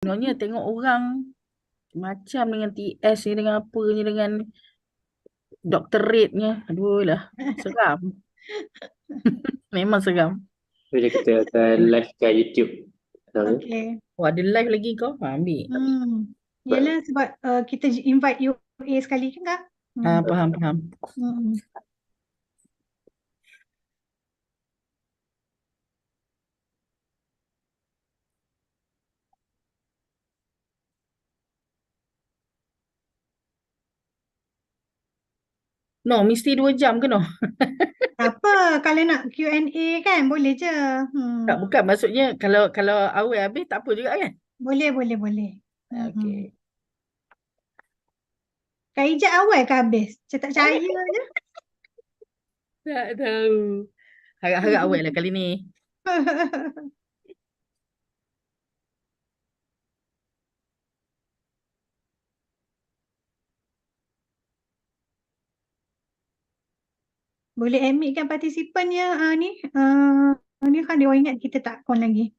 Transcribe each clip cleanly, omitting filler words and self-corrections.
Sebenarnya tengok orang macam dengan TS ni, dengan apa ni, dengan doktoratenya. Aduh lah, seram. Memang seram. Bila kita akan live kat YouTube. Okay. Oh, ada live lagi kau? Ambil. Yelah sebab kita invite UA sekali kan Kak? Faham. No, mesti 2 jam ke no? Apa kalau nak Q&A kan boleh je. Tak, bukan. Maksudnya kalau awal habis tak apa juga kan? Boleh. Okey. Kak Ijat awal ke habis? Saya tak percaya je. Tak tahu. Harap-harap awal lah kali ni. Boleh admitkan partisipan yang ni. Ni kan dia orang ingat kita tak on lagi.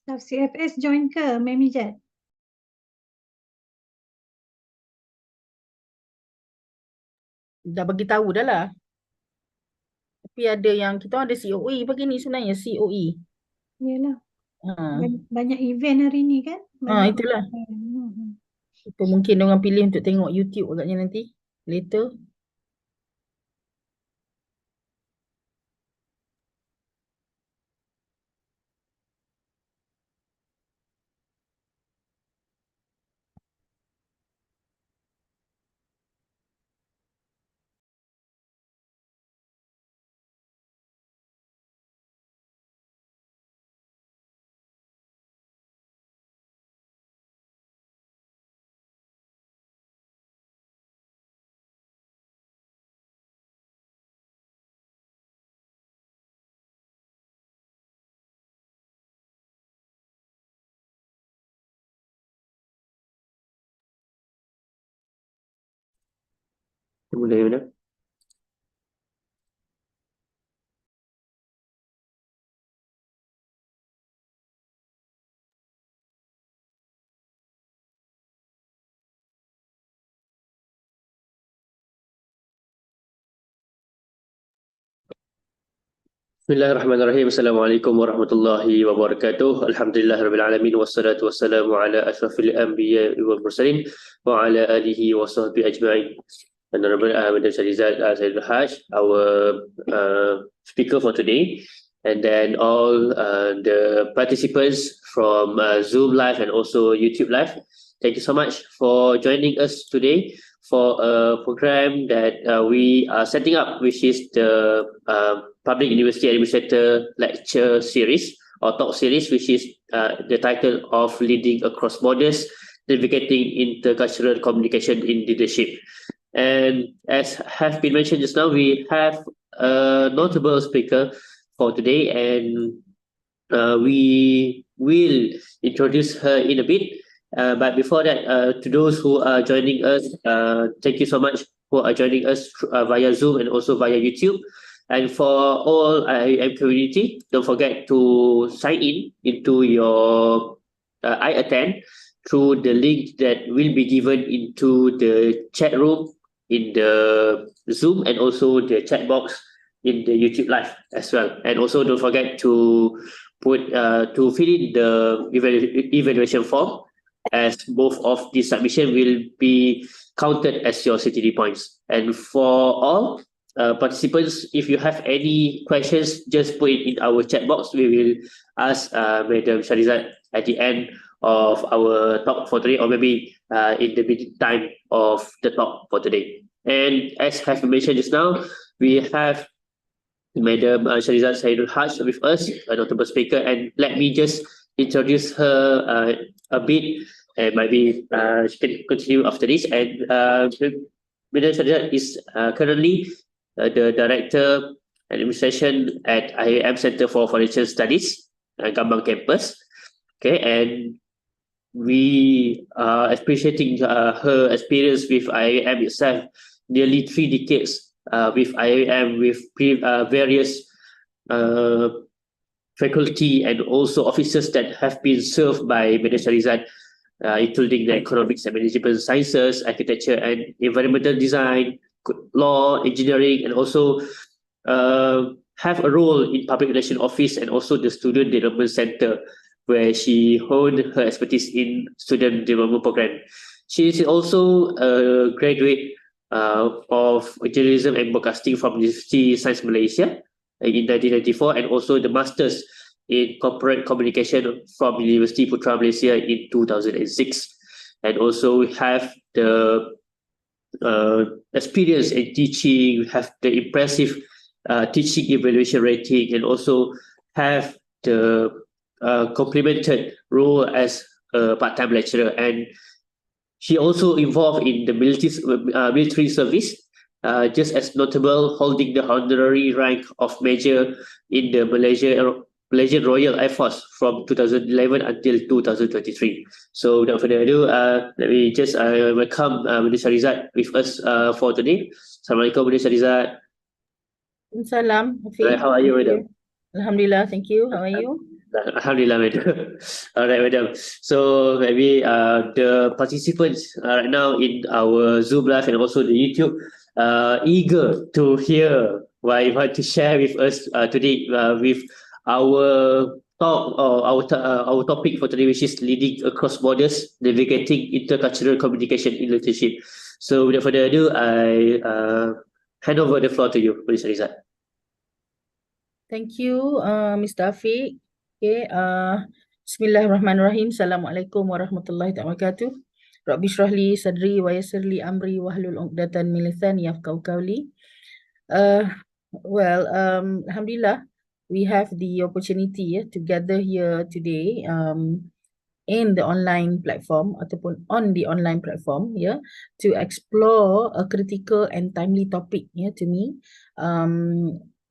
Staff CFS join ke Ma'am Ijat? Dah bagi tahu dah lah. Tapi ada yang kita ada COE pagi ni sebenarnya, COE. Yelah. Ha. Banyak event hari ni kan? Itulah. Itu mungkin orang pilih untuk tengok YouTube agaknya nanti. Later. Boleh benar. Bismillahirrahmanirrahim. Assalamualaikum warahmatullahi wabarakatuh. Alhamdulillahirabbil alamin wassalatu wassalamu ala asyrafil anbiya wal mursalin wa ala alihi wa sahbihi ajma'in. Honorable Madam Sharizat Saidul Haj, our speaker for today, and then all the participants from Zoom Live and also YouTube Live. Thank you so much for joining us today for a program that we are setting up, which is the Public University Administrator Lecture Series or Talk Series, which is the title of Leading Across Borders, Navigating Intercultural Communication in Leadership. And as have been mentioned just now, we have a notable speaker for today, and we will introduce her in a bit. But before that, to those who are joining us, thank you so much who are joining us via Zoom and also via YouTube. And for all IM community, don't forget to sign in into your I attend through the link that will be given into the chat room in the Zoom and also the chat box in the YouTube live as well. And also don't forget to fill in the evaluation form, as both of the submission will be counted as your CTD points. And for all participants, if you have any questions, just put it in our chat box. We will ask Madam Sharizat at the end of our talk for today, or maybe in the mid time of the talk for today. And as have mentioned just now, we have Madam Sharizat Saidul Haj with us, a notable speaker, and let me just introduce her a bit, and maybe she can continue after this. And Madam Sharizat is currently the Director Administration at IAM Center for Foreign Studies, Gambang Campus. Okay, and we are appreciating her experience with IAM itself, nearly 3 decades with IAM, with various uh, faculty and also officers that have been served by Madam Sharizat, including the economics and management sciences, architecture and environmental design, law, engineering, and also have a role in public relations office and also the student development center, where she honed her expertise in student development program. She is also a graduate of journalism and broadcasting from University Science Malaysia in 1994, and also the masters in corporate communication from University Putra Malaysia in 2006, and also have the experience in teaching, have the impressive teaching evaluation rating, and also have the complemented role as a part-time lecturer. And she also involved in the military service, just as notable, holding the honorary rank of Major in the Malaysian Royal Air Force from 2011 until 2023. So without further ado, let me just welcome Madam Sharizat with us for today. Assalamualaikum, Madam Sharizat. Salam, Right, Hafiz. how are you, Thank you. madam? Alhamdulillah, thank you. How are you? Alhamdulillah, madam. All right, madam. So maybe the participants right now in our Zoom live and also the YouTube eager to hear what you want to share with us today with our talk, or our topic for today, which is leading across borders, navigating intercultural communication in leadership. So without further ado, I hand over the floor to you, please, Rizat. Thank you, Mr. Afiq. Okay, Bismillahirrahmanirrahim. Assalamualaikum warahmatullahi wabarakatuh. Rabbi shrah li sadri wa yassir li amri wahlul 'uqdatan min lisani yafqahu qawli. Alhamdulillah, we have the opportunity to gather here today in the online platform ataupun on the online platform to explore a critical and timely topic to me,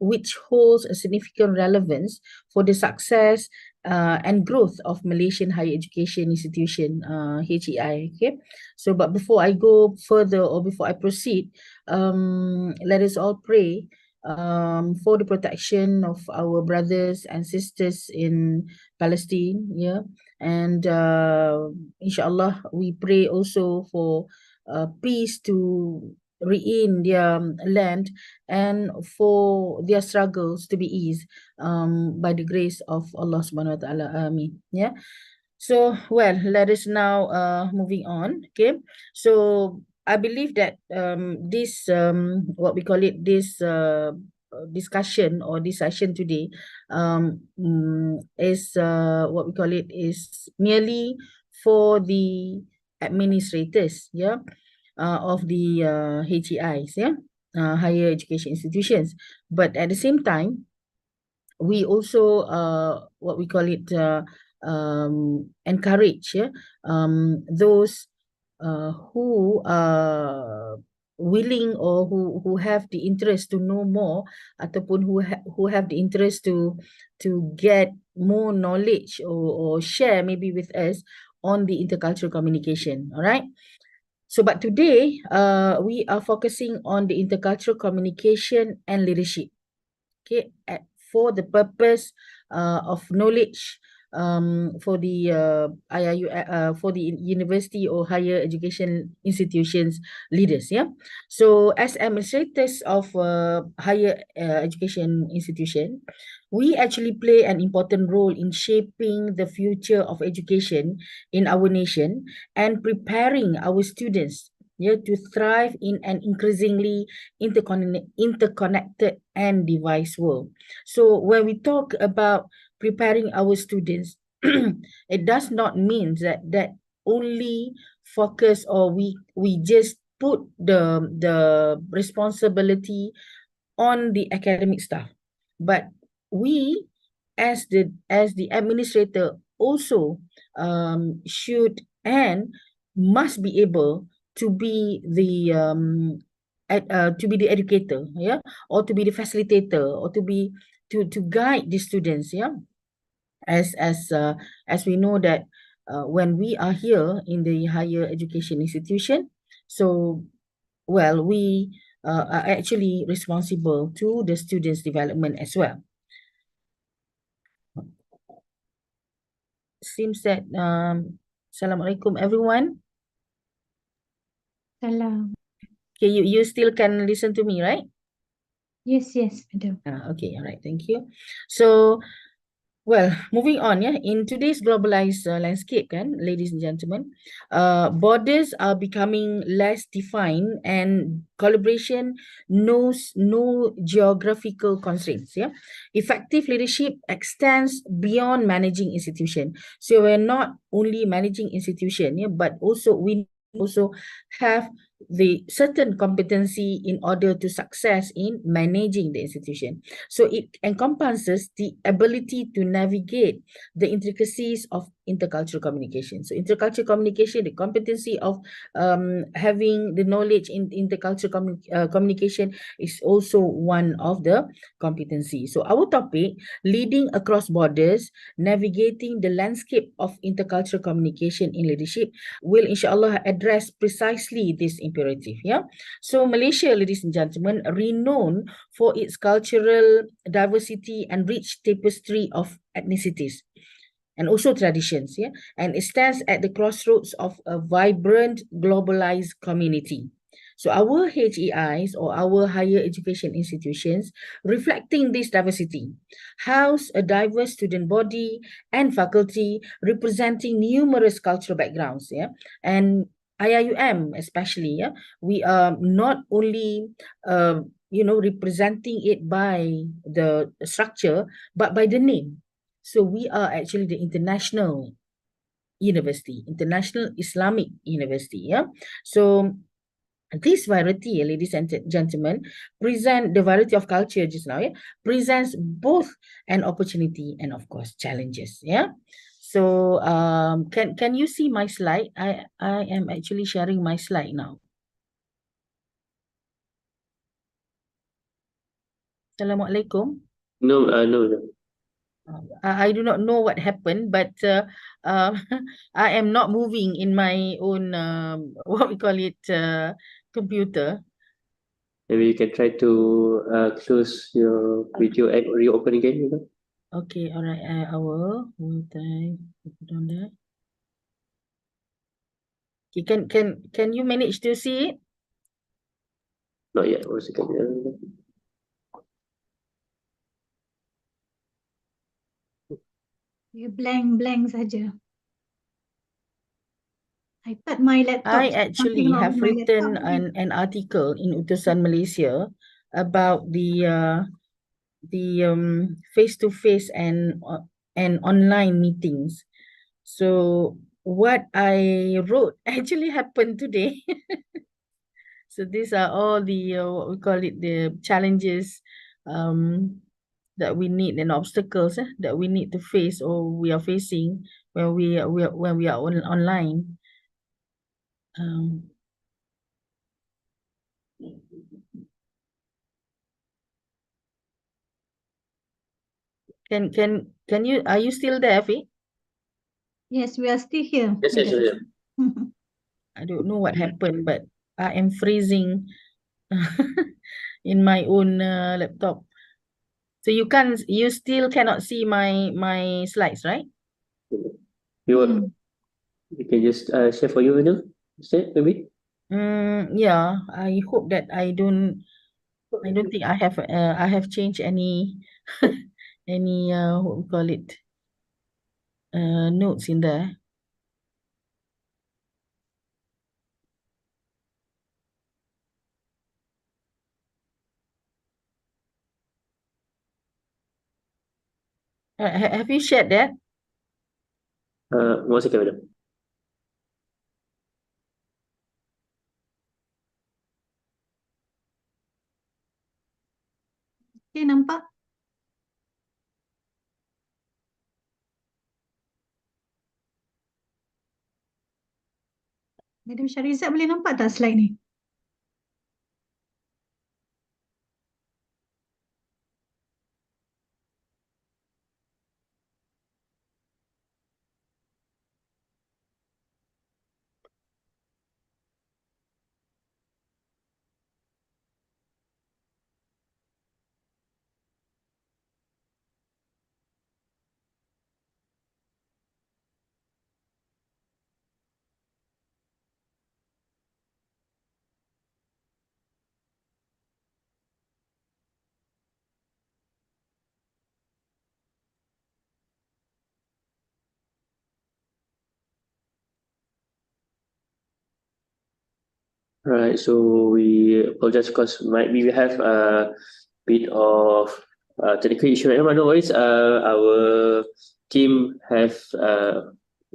which holds a significant relevance for the success and growth of Malaysian higher education institution, HEI. Okay, so but before I go further, or before I proceed, let us all pray for the protection of our brothers and sisters in Palestine, and inshallah we pray also for peace to reign their land, and for their struggles to be eased by the grace of Allah subhanahu wa ta'ala. Ameen. So let us now moving on. Okay, so I believe that this what we call it, this discussion or this session today is what we call it, is merely for the administrators of the HEIs, higher education institutions. But at the same time, we also what we call it, encourage those who willing or who have the interest to know more ataupun who have the interest to get more knowledge or share maybe with us on the intercultural communication. All right. So, but today, we are focusing on the intercultural communication and leadership. Okay, for the purpose of knowledge, for the IIU, for the university or higher education institutions leaders. Yeah. So, as administrators of higher education institution, we actually play an important role in shaping the future of education in our nation and preparing our students, yeah, to thrive in an increasingly interconnected and device world. So when we talk about preparing our students, it does not mean that only focus or we just put the responsibility on the academic staff, but we as the administrator also should and must be able to be the to be the educator, yeah, or to be the facilitator, or to be to guide the students, yeah, as we know that when we are here in the higher education institution, so well we are actually responsible to the students' development as well. Seems that Assalamualaikum everyone. Salam. Okay, you still can listen to me, right? Yes, madam. Okay, all right, thank you. So, well, moving on, yeah, in today's globalized landscape, ladies and gentlemen, borders are becoming less defined and collaboration knows no geographical constraints, yeah. Effective leadership extends beyond managing institution. So we're not only managing institution, yeah, but also we also have the certain competency in order to success in managing the institution. So it encompasses the ability to navigate the intricacies of intercultural communication. So intercultural communication, the competency of having the knowledge in intercultural communication is also one of the competencies. So our topic, leading across borders, navigating the landscape of intercultural communication in leadership, will inshallah address precisely this imperative. Yeah. So Malaysia, ladies and gentlemen, renowned for its cultural diversity and rich tapestry of ethnicities and also traditions, yeah, and it stands at the crossroads of a vibrant globalized community. So our HEIs or our higher education institutions reflecting this diversity house a diverse student body and faculty representing numerous cultural backgrounds, yeah, and IIUM especially, yeah, we are not only representing it by the structure but by the name. So we are actually the international university, international Islamic university, yeah. So this variety, ladies and gentlemen, present the variety of culture just now, yeah, presents both an opportunity and of course challenges, yeah. So can you see my slide? I am actually sharing my slide now. Assalamualaikum. No, no. I do not know what happened, but I am not moving in my own what we call it computer. Maybe you can try to close your video and reopen again, you know? Okay, all right. I will. Put on that. Okay, can you manage to see it? Not yet. 1 second. Ya, blank saja. I thought my laptop. I actually have written an article in Utusan Malaysia about the face-to-face and online meetings. So what I wrote actually happened today. So these are all the what we call it, the challenges that we need and obstacles that we need to face or we are facing when we are online. Can you, are you still there, Fi? Yes, we are still here. Yes, yes, yes. I don't know what happened, but I am freezing in my own laptop. So you still cannot see my slides, right? You, Hmm. you can just share for you, Vidal, instead, maybe? Yeah, I hope that I don't think I have changed any any what we call it notes in there. Have you shared that? 1 second, madam. Okay, nampak? Madam Syarizat boleh nampak tak slide ni? Right, so we apologize because might be we have a bit of technical issue right now. No worries. Our team have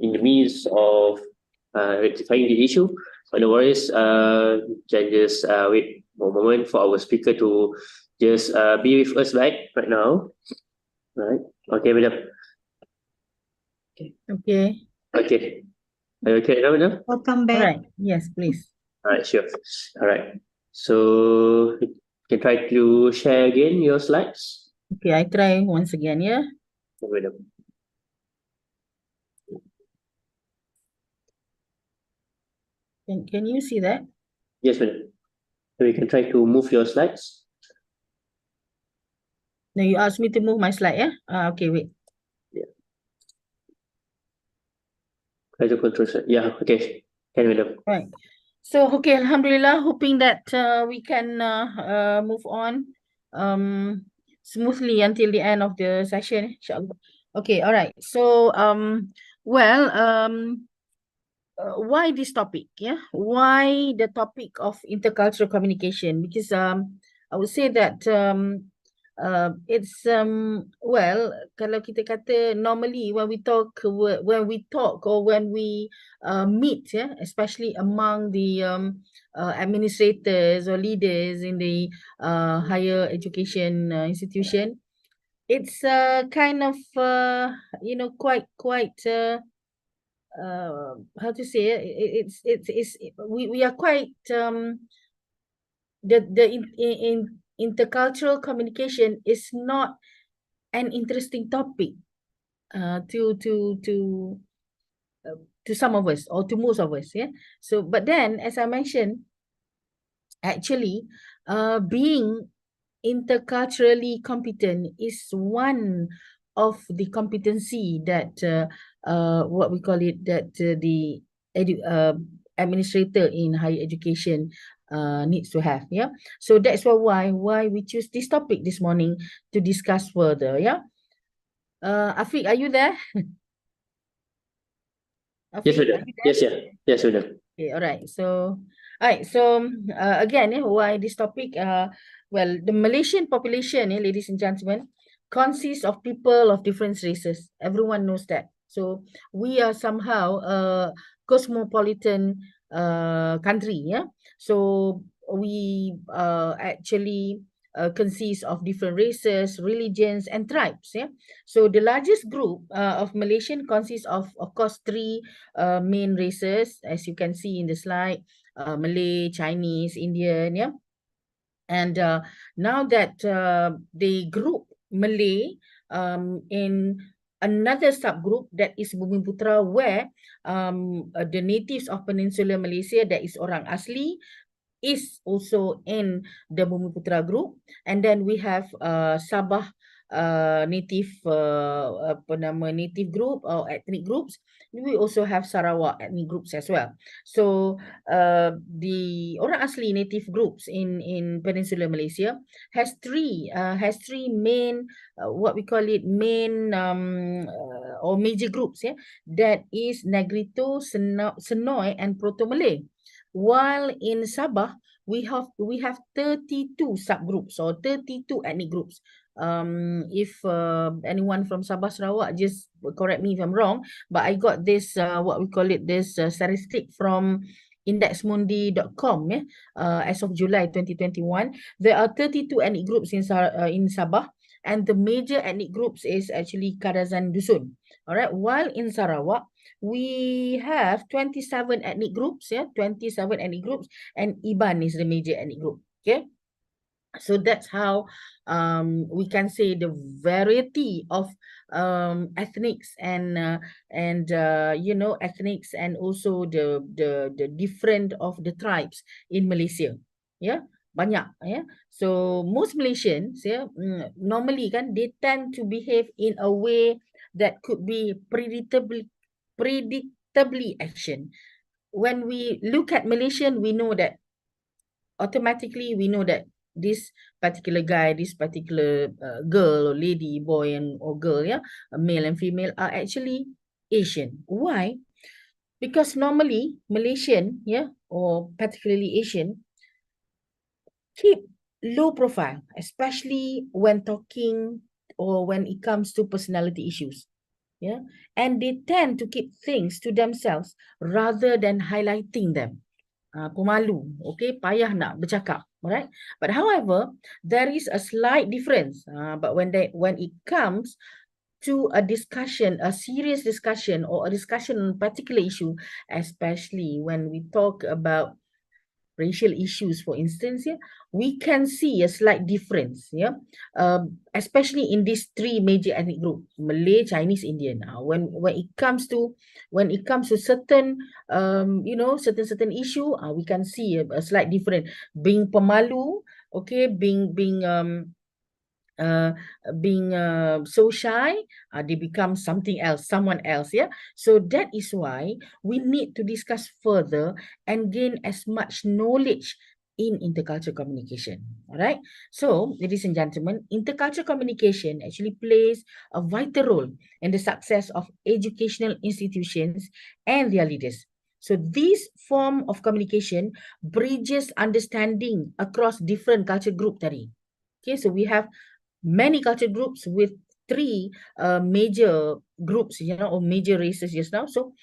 in the midst of rectifying the issue. But no worries. Can just wait for a moment for our speaker to just be with us back right now. Right. Okay, madam. Okay. Okay. Are you okay now, madam? Welcome All back. right. Yes, please. All right, sure. All right. So you can try to share again your slides. Okay, I try once again, yeah. Okay, madam. Can you see that? Yes, madam. So you can try to move your slides. No, you asked me to move my slide, yeah? Okay, wait. Try to control slide. Yeah, okay. Can, madam. Right. So, okay, Alhamdulillah, hoping that we can move on smoothly until the end of the session, inshallah. Okay, all right. So, well, why this topic? Yeah, why the topic of intercultural communication? Because I would say that it's well, kalau kita kata normally when we talk or when we meet, yeah, especially among the administrators or leaders in the higher education institution, it's kind of quite how to say it, we are quite the intercultural communication is not an interesting topic to some of us or to most of us, yeah. So but then, as I mentioned, actually being interculturally competent is one of the competency that what we call it, that the administrator in higher education needs to have, yeah. So that's why we choose this topic this morning to discuss further, yeah. Afiq, are you there? Yes, Afiq, madam. are you there? Yes, yeah. Yes, madam. Okay, all right. So, again, why this topic? Well, the Malaysian population, ladies and gentlemen, consists of people of different races. Everyone knows that. So we are somehow a cosmopolitan country, yeah. So we actually consist of different races, religions, and tribes, yeah. So the largest group of Malaysian consists of course, three main races, as you can see in the slide: Malay, Chinese, Indian, yeah. And now that they group Malay in another subgroup that is Bumiputra, where the natives of Peninsular Malaysia, that is orang asli, is also in the Bumiputra group. And then we have Sabah native native group or ethnic groups. We also have Sarawak ethnic groups as well. So the orang asli native groups in Peninsular Malaysia has three main what we call it main or major groups, yeah, that is Negrito, Senoi and Proto Malay. While in Sabah, we have 32 subgroups or 32 ethnic groups. If anyone from Sabah Sarawak, just correct me if I'm wrong, but I got this what we call it this statistic from indexmundi.com, yeah, as of July 2021. There are 32 ethnic groups in Sabah, and the major ethnic groups is actually Kadazan Dusun. All right, while in Sarawak we have 27 ethnic groups, yeah, 27 ethnic groups, and Iban is the major ethnic group. Okay, so that's how we can say the variety of ethnics and ethnics, and also the different of the tribes in Malaysia. Yeah, banyak, yeah. So most Malaysians, yeah, normally kan they tend to behave in a way that could be predictably action. When we look at Malaysian, we know that automatically we know that this particular guy, this particular girl or lady, boy and or girl, yeah, male and female, are actually Asian. Why? Because normally Malaysian, yeah, or particularly Asian, keep low profile, especially when talking or when it comes to personality issues. Yeah, and they tend to keep things to themselves rather than highlighting them. Pemalu, okay, payah nak bercakap, alright. But however, there is a slight difference. But when it comes to a discussion, a serious discussion, or a discussion on a particular issue, especially when we talk about racial issues, for instance, yeah, we can see a slight difference, yeah, especially in these three major ethnic groups: Malay, Chinese, Indian. When it comes to certain certain issue, we can see a slight difference. Being pemalu, okay, being uh, so shy, they become something else, someone else, yeah. So that is why we need to discuss further and gain as much knowledge in intercultural communication. All right, so ladies and gentlemen, intercultural communication actually plays a vital role in the success of educational institutions and their leaders. So this form of communication bridges understanding across different culture group tadi. Okay, so we have many culture groups with three major groups, or major races just now. So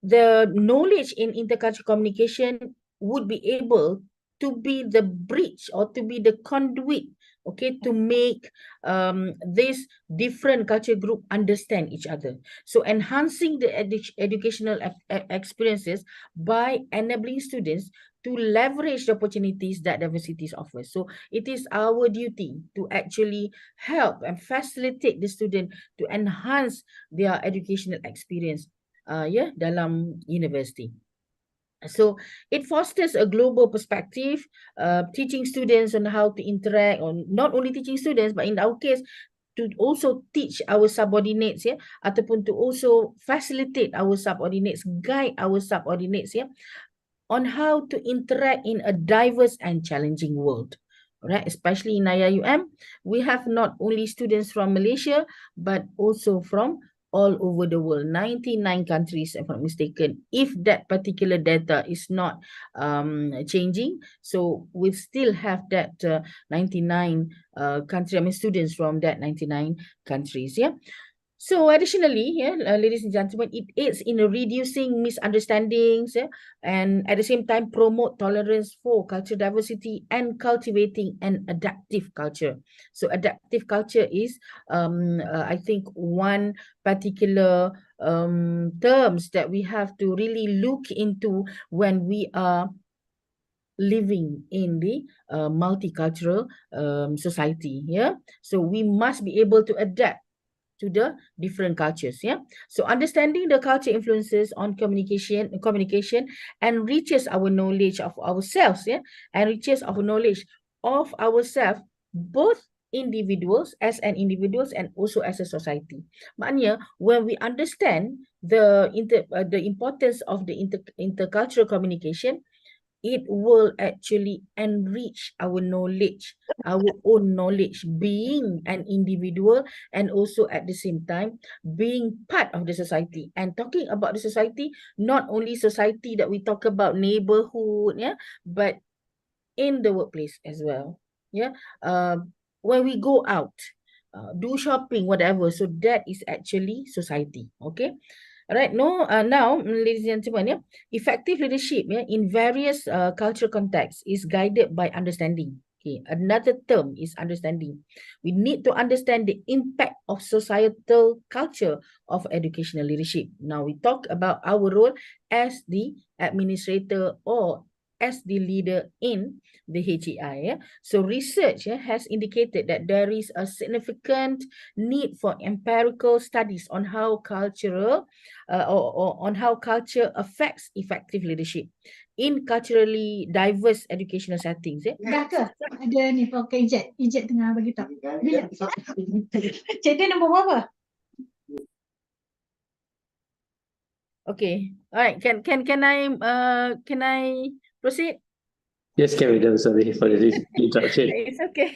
the knowledge in intercultural communication would be able to be the bridge or to be the conduit, okay, to make this different culture group understand each other. So enhancing the educational experiences by enabling students to leverage the opportunities that diversities offers. So it is our duty to actually help and facilitate the student to enhance their educational experience dalam university. So it fosters a global perspective, teaching students on how to interact, or not only teaching students, but in our case, to also teach our subordinates, yeah, ataupun to also facilitate our subordinates, guide our subordinates, yeah, on how to interact in a diverse and challenging world. Right, especially in IIUM, we have not only students from Malaysia, but also from all over the world, 99 countries, if I'm not mistaken, if that particular data is not changing. So we still have that 99 students from that 99 countries, yeah. So additionally, yeah, ladies and gentlemen, it aids in reducing misunderstandings, yeah, and at the same time promote tolerance for cultural diversity and cultivating an adaptive culture. So adaptive culture is, I think, one particular terms that we have to really look into when we are living in the multicultural society. Yeah, so we must be able to adapt to the different cultures. Yeah, so understanding the culture influences on communication enriches our knowledge of ourselves. Yeah, enriches our knowledge of ourselves, both individuals as an individuals and also as a society. Maknanya when we understand the importance of the intercultural communication, it will actually enrich our knowledge, our own knowledge, being an individual and also at the same time being part of the society. And talking about the society, not only society that we talk about neighborhood, yeah, but in the workplace as well. Yeah, when we go out, do shopping, whatever. So that is actually society. Okay. All right. No, now, ladies and gentlemen, yeah, effective leadership, yeah, in various cultural contexts is guided by understanding. Okay, another term is understanding. We need to understand the impact of societal culture of educational leadership. Now we talk about our role as the administrator or as the leader in the HEI. Yeah? So research, yeah, has indicated that there is a significant need for empirical studies on how cultural or on how culture affects effective leadership in culturally diverse educational settings. Dah ke? Ada ni pakai ejek. Ejek tengah bagi tahu. Bila? Cik dia nombor berapa? Okay. All right. Can I proceed? Yes, carry on. Sorry for the interruption. It's okay.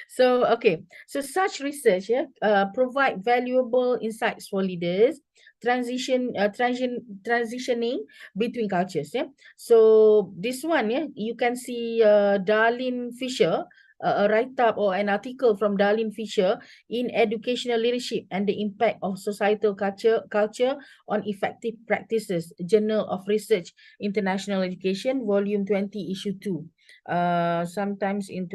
So, okay. So such research, yeah, provide valuable insights for leaders transitioning between cultures. Yeah. So this one, yeah, you can see Darlene Fisher, a write-up or an article from Darlene Fisher in Educational Leadership and the Impact of Societal Culture on Effective Practices, Journal of Research, International Education, Volume 20, Issue 2. Sometimes in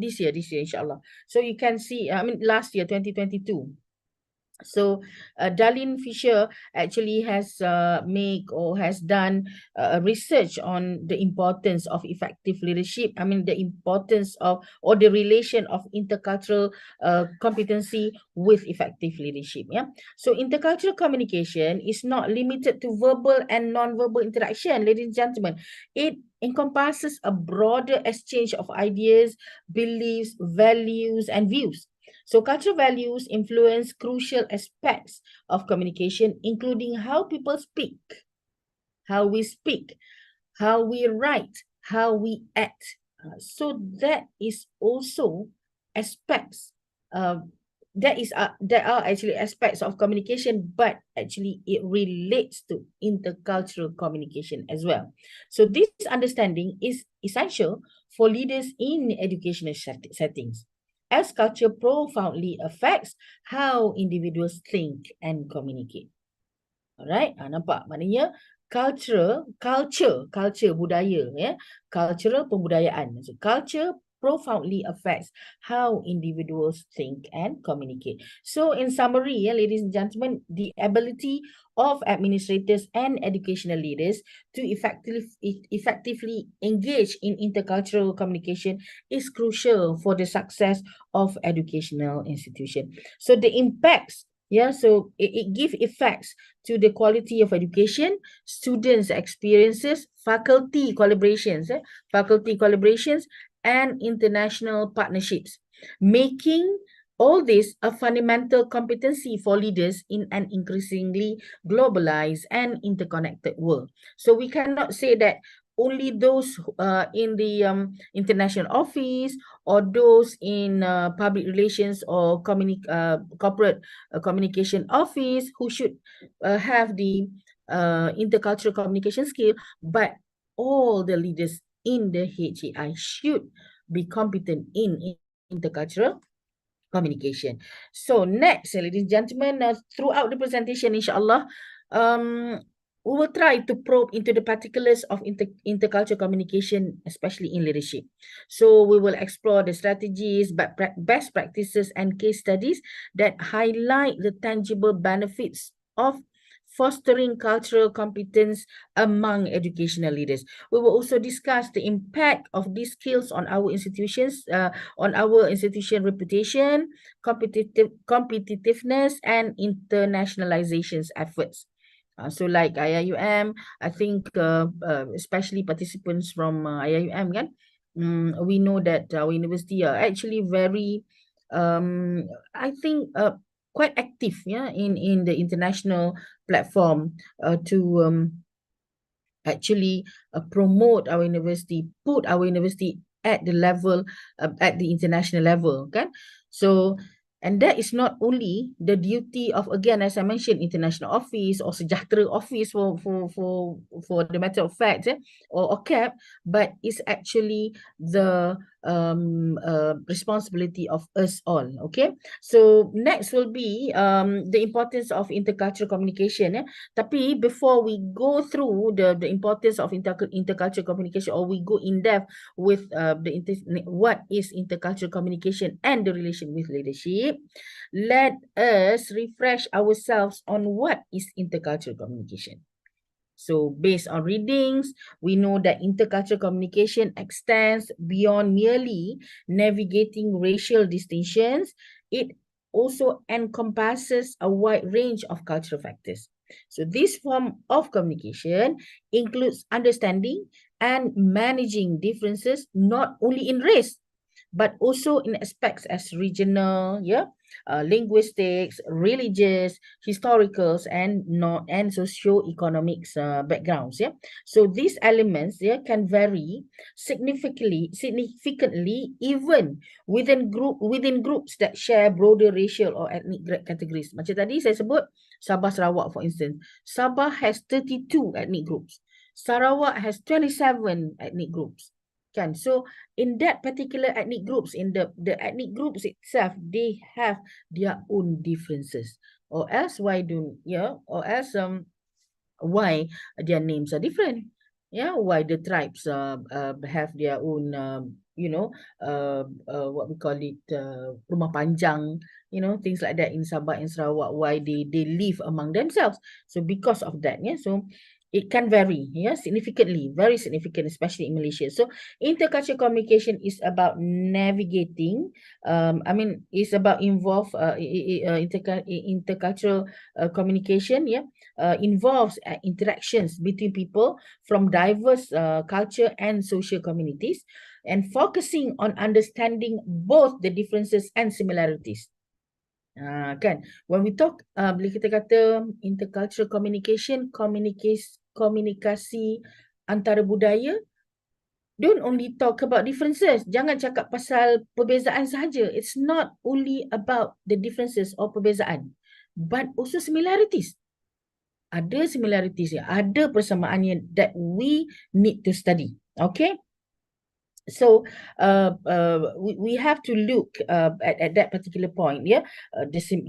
this year inshallah. So you can see, I mean last year 2022. So Darlene Fisher actually has done research on the importance of effective leadership. I mean the importance of or the relation of intercultural competency with effective leadership. Yeah. So intercultural communication is not limited to verbal and non-verbal interaction, ladies and gentlemen. It encompasses a broader exchange of ideas, beliefs, values, and views. So cultural values influence crucial aspects of communication, including how people speak, how we speak, how we write, how we act. So that is also aspects. There are actually aspects of communication, but actually it relates to intercultural communication as well. So this understanding is essential for leaders in educational settings, as culture profoundly affects how individuals think and communicate. Alright, nampak? Maknanya culture budaya, ya, cultural pembudayaan. So culture profoundly affects how individuals think and communicate. So in summary, yeah, ladies and gentlemen, the ability of administrators and educational leaders to effectively engage in intercultural communication is crucial for the success of educational institution. So the impacts, yeah, so it gives effects to the quality of education, students' experiences, faculty collaborations, and international partnerships, making all this a fundamental competency for leaders in an increasingly globalized and interconnected world. So we cannot say that only those in the international office or those in public relations or corporate communication office who should have the intercultural communication skill, but all the leaders in the HEI should be competent in intercultural communication. So next, ladies and gentlemen, throughout the presentation, inshallah, we will try to probe into the particulars of intercultural communication, especially in leadership. So we will explore the strategies, best practices, and case studies that highlight the tangible benefits of fostering cultural competence among educational leaders. We will also discuss the impact of these skills on our institutions, on our institution reputation, competitiveness, and internationalizations efforts. So like IIUM, I think especially participants from IIUM, kan, we know that our university are actually very, I think, quite active, yeah, in the international platform to actually promote our university, put our university at the level, at the international level, kan? So, and that is not only the duty of, again, as I mentioned, international office or sejahtera office for the matter of fact, or CAP, but it's actually the responsibility of us all. Okay, so next will be the importance of intercultural communication. Tapi before we go through the importance of intercultural communication, or we go in depth with what is intercultural communication and the relation with leadership, let us refresh ourselves on what is intercultural communication. So based on readings, we know that intercultural communication extends beyond merely navigating racial distinctions. It also encompasses a wide range of cultural factors. So this form of communication includes understanding and managing differences not only in race, but also in aspects as regional, linguistics, religious, historicals, and socio-economics backgrounds. So these elements can vary significantly even within groups that share broader racial or ethnic categories. Macam tadi saya sebut Sabah Sarawak, for instance. Sabah has 32 ethnic groups. Sarawak has 27 ethnic groups. Kan? So in that particular ethnic groups, in the ethnic groups itself, they have their own differences. Or else why their names are different? Yeah, why the tribes have their own what we call it, rumah panjang, things like that in Sabah and Sarawak, why they live among themselves. So because of that, so it can vary, significantly, very significant, especially in Malaysia. So intercultural communication is about navigating, it's about intercultural communication, involves interactions between people from diverse culture and social communities, and focusing on understanding both the differences and similarities. Kan, when we talk, bila kita kata intercultural communication, komunikasi antara budaya, don't only talk about differences. Jangan cakap pasal perbezaan sahaja. It's not only about the differences or perbezaan, but also similarities. Ada similarities, ada persamaannya that we need to study. Okay. So we have to look at that particular point, the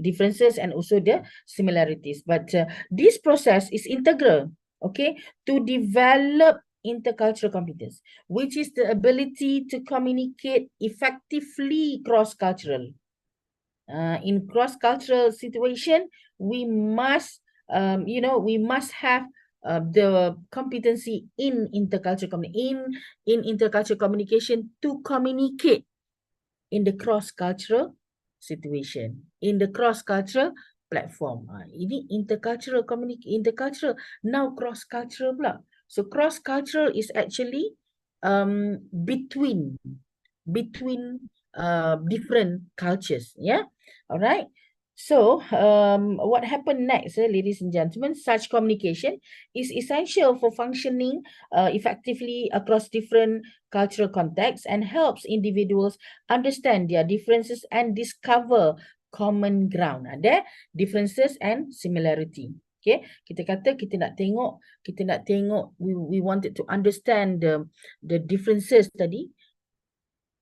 differences and also the similarities. But this process is integral, okay, to develop intercultural competence, which is the ability to communicate effectively cross-cultural. In cross-cultural situation, we must have the competency in intercultural communication to communicate in the cross-cultural situation, in the cross-cultural platform. Ini intercultural, now cross-cultural pula. So cross-cultural is actually between different cultures. All right. So what happened next, ladies and gentlemen? Such communication is essential for functioning effectively across different cultural contexts and helps individuals understand their differences and discover common ground. Ada differences and similarity. Okay, kita kata kita nak tengok, we wanted to understand the differences tadi,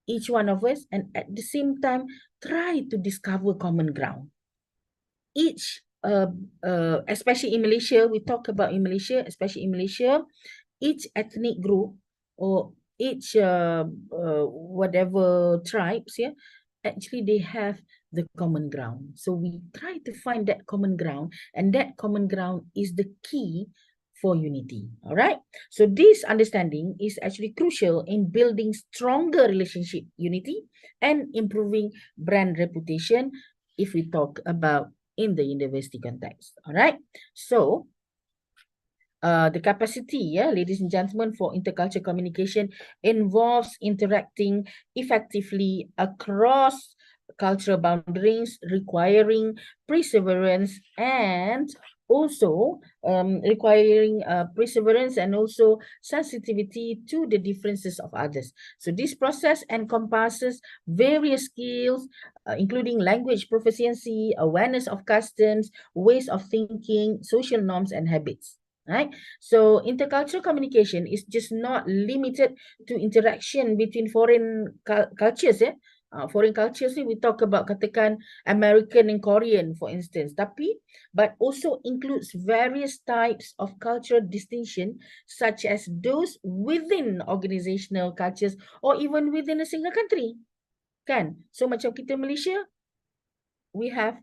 each one of us, and at the same time try to discover common ground. Each especially in Malaysia, we talk about in Malaysia, especially in Malaysia, each ethnic group or each whatever tribes, actually they have the common ground. So we try to find that common ground, and that common ground is the key for unity. All right. So this understanding is actually crucial in building stronger relationship unity and improving brand reputation if we talk about in the university context. All right. So the capacity, ladies and gentlemen, for intercultural communication involves interacting effectively across cultural boundaries, requiring perseverance and also sensitivity to the differences of others. So this process encompasses various skills, including language proficiency, awareness of customs, ways of thinking, social norms, and habits. Right? So intercultural communication is just not limited to interaction between foreign cultures. Foreign cultures ni we talk about katakan American and Korean for instance. But also includes various types of cultural distinction such as those within organizational cultures or even within a single country. Kan? So macam kita Malaysia, we have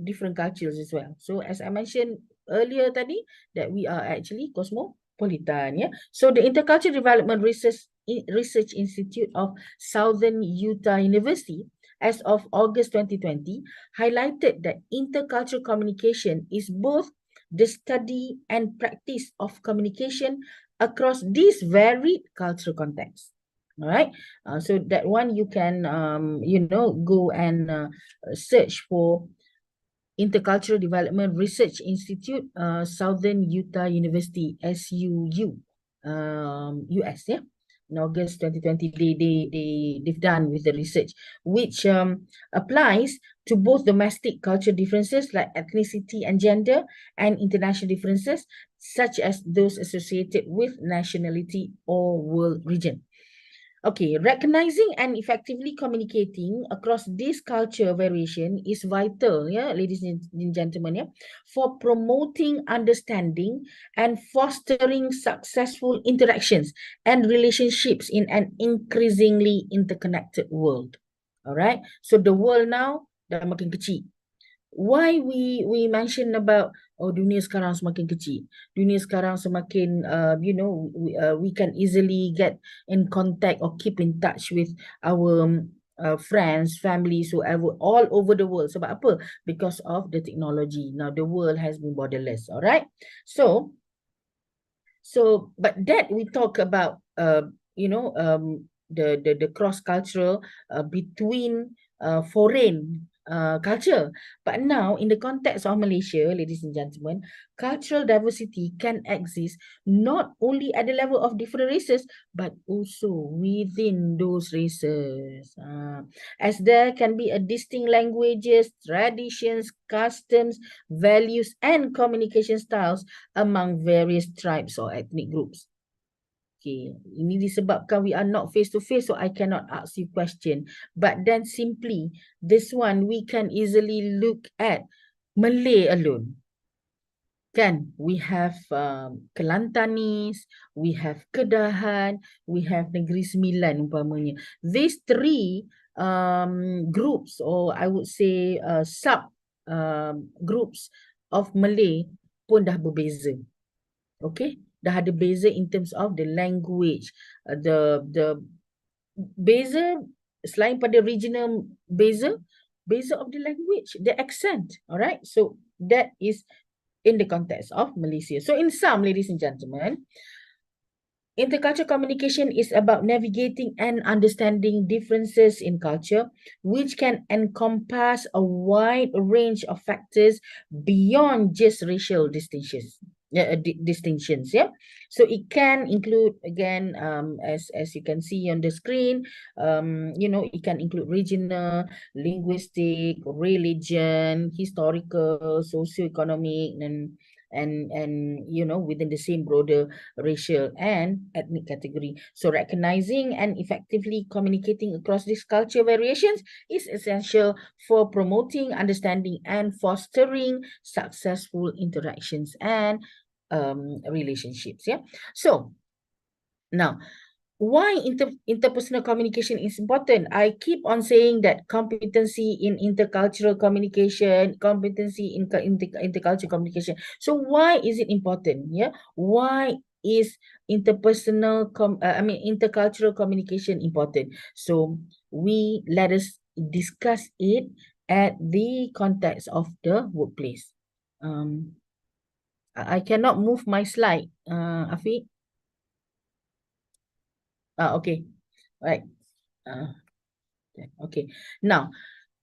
different cultures as well. So as I mentioned earlier tadi, that we are actually cosmopolitan. Yeah. So the Intercultural Development Research Institute of Southern Utah University, as of August 2020, highlighted that intercultural communication is both the study and practice of communication across these varied cultural contexts. All right. So that one you can, go and search for Intercultural Development Research Institute, Southern Utah University, SUU, US, yeah. In August 2020, they've done with the research, which applies to both domestic cultural differences like ethnicity and gender, and international differences such as those associated with nationality or world region. Okay, recognizing and effectively communicating across this culture variation is vital, ladies and gentlemen, for promoting understanding and fostering successful interactions and relationships in an increasingly interconnected world. All right, so the world now dah makin kecil. Why we mention about dunia sekarang semakin kecil, dunia sekarang semakin we can easily get in contact or keep in touch with our friends, families, whoever, all over the world. Sebab apa? Because of the technology. Now the world has been borderless. All right. So but that we talk about the cross cultural between foreign culture. But now, in the context of Malaysia, ladies and gentlemen, cultural diversity can exist not only at the level of different races, but also within those races. As there can be a distinct languages, traditions, customs, values, and communication styles among various tribes or ethnic groups. Okay, ini disebabkan we are not face to face, so I cannot ask you question. But then simply, this one we can easily look at Malay alone. Kan, we have Kelantanis, we have Kedahan, we have Negeri Sembilan umpamanya. These three groups, or I would say sub groups of Malay pun dah berbeza. Okay, dah ada beza in terms of the language, the beza selain pada regional beza of the language, the accent. All right, so that is in the context of Malaysia. So in sum, ladies and gentlemen, intercultural communication is about navigating and understanding differences in culture, which can encompass a wide range of factors beyond just racial distinctions. Distinctions, yeah. So it can include, again, as you can see on the screen, it can include regional, linguistic, religion, historical, socio-economic, and within the same broader racial and ethnic category. So recognizing and effectively communicating across these culture variations is essential for promoting understanding and fostering successful interactions and relationships. Yeah. So now, why interpersonal communication is important? I keep on saying that competency in intercultural communication, competency in intercultural communication. So why is it important? Yeah, why is intercultural communication important? So let us discuss it at the context of the workplace. I cannot move my slide, Afiq. Okay, right. Okay. Now,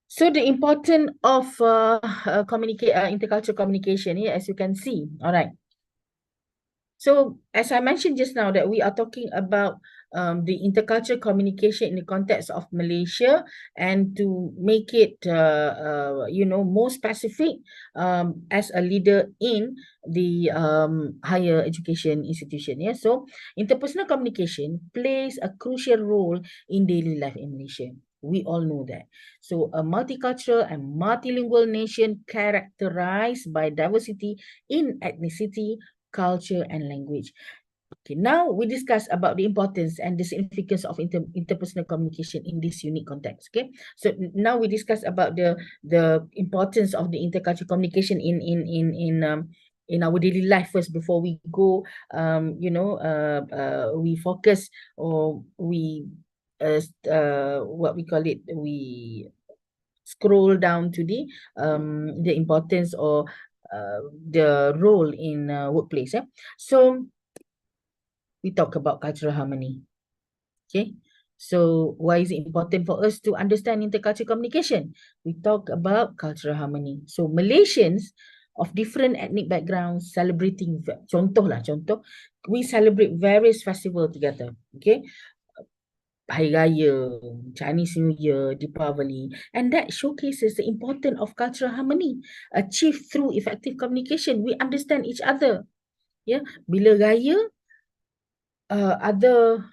so the importance of intercultural communication here, as you can see, all right. So as I mentioned just now, that we are talking about the intercultural communication in the context of Malaysia, and to make it more specific, as a leader in the higher education institution. Yeah, so interpersonal communication plays a crucial role in daily life in Malaysia. We all know that. So a multicultural and multilingual nation characterized by diversity in ethnicity, culture, and language. Okay, now we discuss about the importance and the significance of interpersonal communication in this unique context. Okay, so now we discuss about the importance of the intercultural communication in our daily life first, before we go we focus, or we what we call it, we scroll down to the importance, or the role in workplace. So we talk about cultural harmony. Okay, so why is it important for us to understand intercultural communication? We talk about cultural harmony. So Malaysians of different ethnic backgrounds celebrating, contoh, we celebrate various festivals together. Okay, Hari Raya, Chinese New Year, Deepavali, and that showcases the importance of cultural harmony achieved through effective communication. We understand each other. Yeah, bila raya, our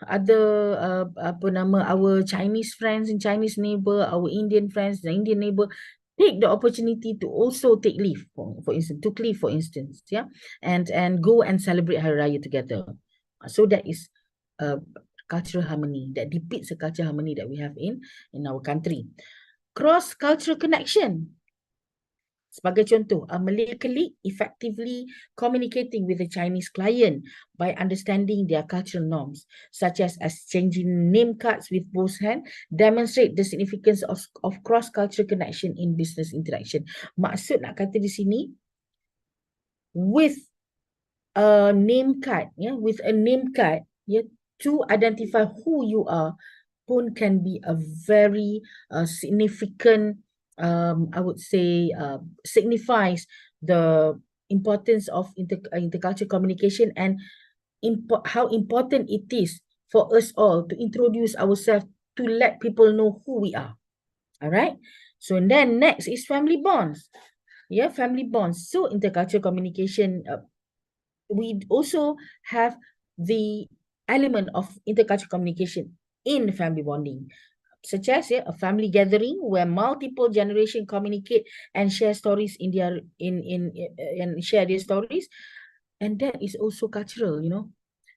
Chinese friends and Chinese neighbor, our Indian friends, the Indian neighbor, take the opportunity to also take leave, for instance, took leave, for instance, yeah, and go and celebrate Hari Raya together. So that is cultural harmony, that depicts the cultural harmony that we have in our country. Cross-cultural connection. Sebagai contoh, a Malay colleague effectively communicating with a Chinese client by understanding their cultural norms, such as exchanging name cards with both hands, demonstrate the significance of cross-cultural connection in business interaction. Maksud nak kata di sini, with a name card, with a name card, to identify who you are, pun can be a very significant, I would say, signifies the importance of intercultural communication, and how important it is for us all to introduce ourselves, to let people know who we are. All right. So then next is family bonds. Yeah, family bonds. So intercultural communication, we also have the element of intercultural communication in family bonding, such as a family gathering where multiple generations communicate and share stories and share their stories, and that is also cultural.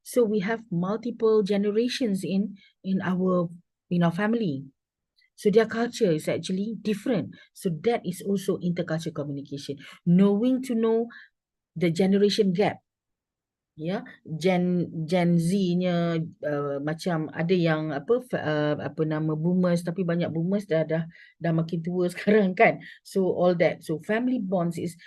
So we have multiple generations in our family, so their culture is actually different. So that is also intercultural communication, knowing to know the generation gap. Ya, Gen Z-nya macam ada yang boomers, tapi banyak boomers dah makin tua sekarang kan. So all that. So family bonds is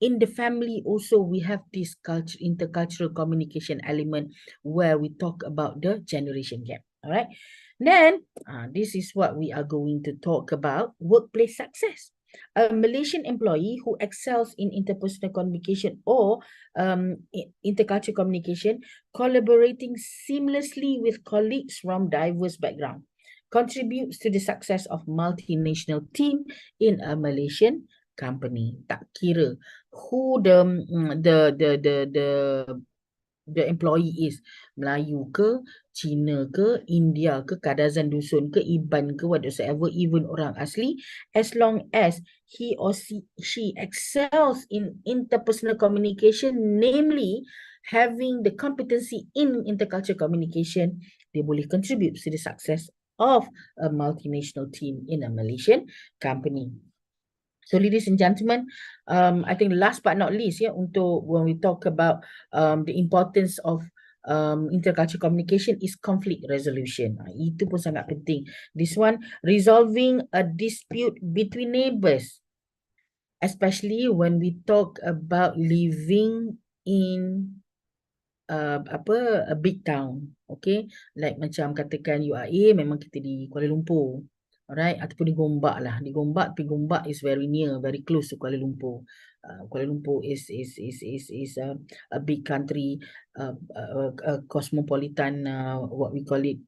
in the family also, we have this intercultural communication element where we talk about the generation gap. All right. Then this is what we are going to talk about: workplace success. A Malaysian employee who excels in interpersonal communication or intercultural communication, collaborating seamlessly with colleagues from diverse backgrounds, contributes to the success of multinational team in a Malaysian company. Tak kira who the employee is, Melayu ke, Cina ke, India ke, Kadazan Dusun ke, Iban ke, whatsoever, even orang asli, as long as he or she excels in interpersonal communication, namely having the competency in intercultural communication, dia boleh contribute to the success of a multinational team in a Malaysian company. So ladies and gentlemen, I think last but not least, untuk when we talk about the importance of intercultural communication is conflict resolution. Itu pun sangat penting. This one, resolving a dispute between neighbors, especially when we talk about living in a big town, okay? Like macam katakan you are A, memang kita di Kuala Lumpur, alright? Ataupun di Gombak lah. Di Gombak, tapi Gombak is very near, very close to Kuala Lumpur. Kuala Lumpur is a big country, a cosmopolitan, what we call it,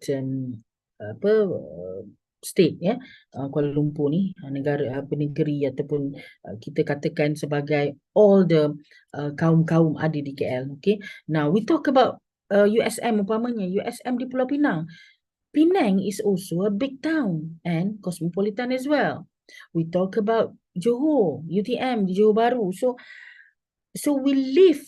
state, Kuala Lumpur ni, negara negeri ataupun kita katakan sebagai all the kaum-kaum ada di KL, okay? Now we talk about USM umpamanya, USM di Pulau Pinang. Penang is also a big town and cosmopolitan as well. We talk about Johor, UTM di Johor Bahru. So we live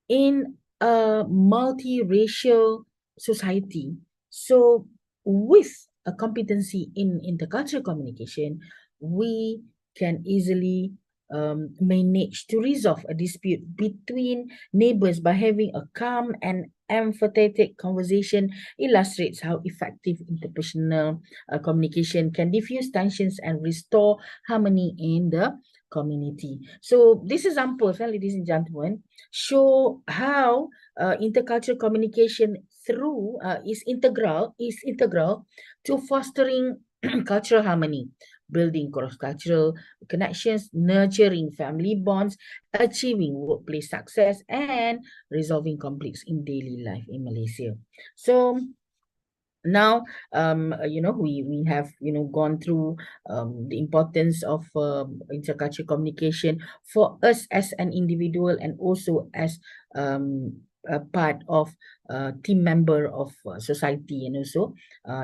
in a multiracial society. So with a competency in intercultural communication, we can easily manage to resolve a dispute between neighbors by having a calm and empathetic conversation. Illustrates how effective interpersonal communication can diffuse tensions and restore harmony in the community. So these examples, ladies and gentlemen, show how intercultural communication through is integral to fostering cultural harmony, building cross-cultural connections, nurturing family bonds, achieving workplace success, and resolving conflicts in daily life in Malaysia. So now, we have, gone through the importance of intercultural communication for us as an individual and also as a part of team member of society and also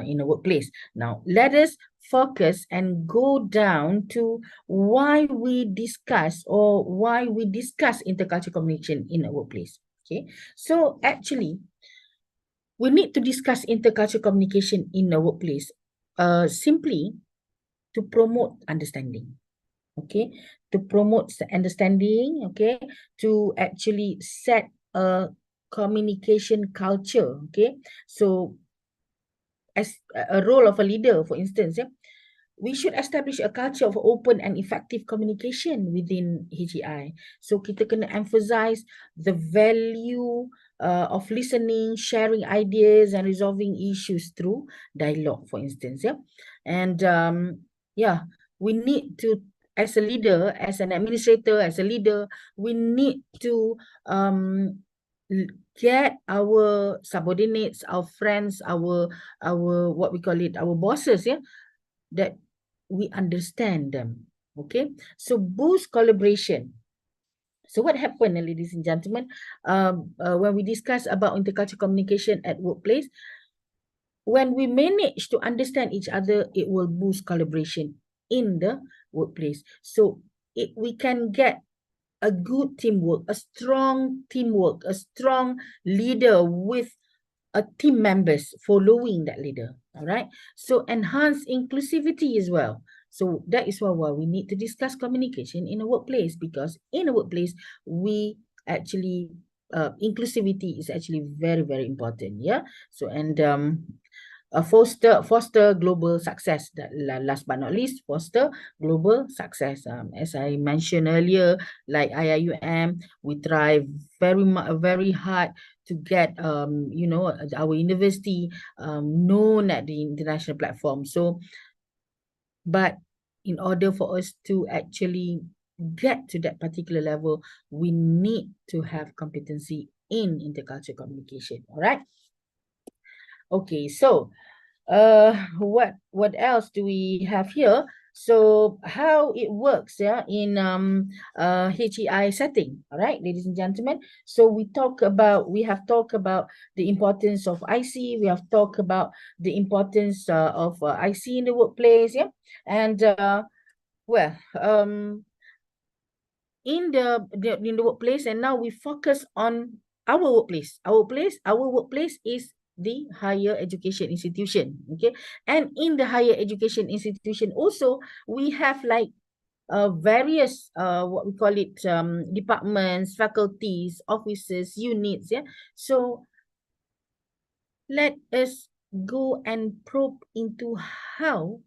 in a workplace. Now, let us focus and go down to why we discuss intercultural communication in a workplace. Okay, so actually, we need to discuss intercultural communication in a workplace simply to promote understanding. Okay, to promote understanding, okay, to actually set a communication culture, okay. So as a role of a leader, for instance, we should establish a culture of open and effective communication within HEI. So kita kena emphasize the value of listening, sharing ideas and resolving issues through dialogue, for instance. And we need to, as a leader, as an administrator, as a leader, we need to get our subordinates, our friends, our what we call it, our bosses, that we understand them. Okay, so boost collaboration. So what happened, ladies and gentlemen, when we discuss about intercultural communication at workplace, when we manage to understand each other, it will boost collaboration in the workplace. So we can get a good teamwork, a strong leader with team members following that leader. All right. So enhance inclusivity as well. So that is why we need to discuss communication in a workplace, because in a workplace, we actually, inclusivity is actually very, very important. Yeah. So, and foster global success. That last but not least, foster global success. As I mentioned earlier, like IIUM, we try very hard to get our university known at the international platform. So, but in order for us to actually get to that particular level, we need to have competency in intercultural communication. All right. Okay, so what else do we have here? So how it works, in HEI setting. All right, ladies and gentlemen. So we have talked about the importance of IC. We have talked about the importance of IC in the workplace. Yeah, and in the workplace, and now we focus on our workplace. Our workplace is the higher education institution. Okay, and in the higher education institution also we have like various what we call it departments, faculties, offices, units. Yeah, so let us go and probe into how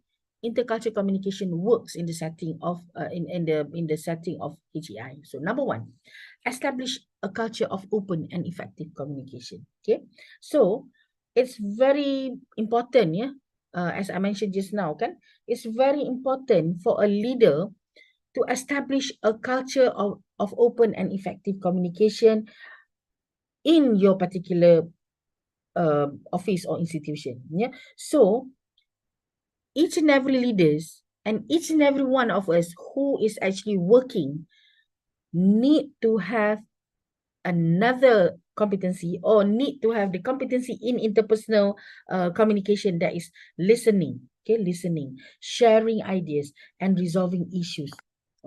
intercultural communication works in the setting of in the setting of HEI. So number one, establish a culture of open and effective communication. Okay, so it's very important, yeah. As I mentioned just now, kan, it's very important for a leader to establish a culture of open and effective communication in your particular office or institution. Yeah. So each and every leaders and each and every one of us who is actually working need to have another competency or need to have the competency in interpersonal communication, that is listening. Okay, listening, sharing ideas, and resolving issues.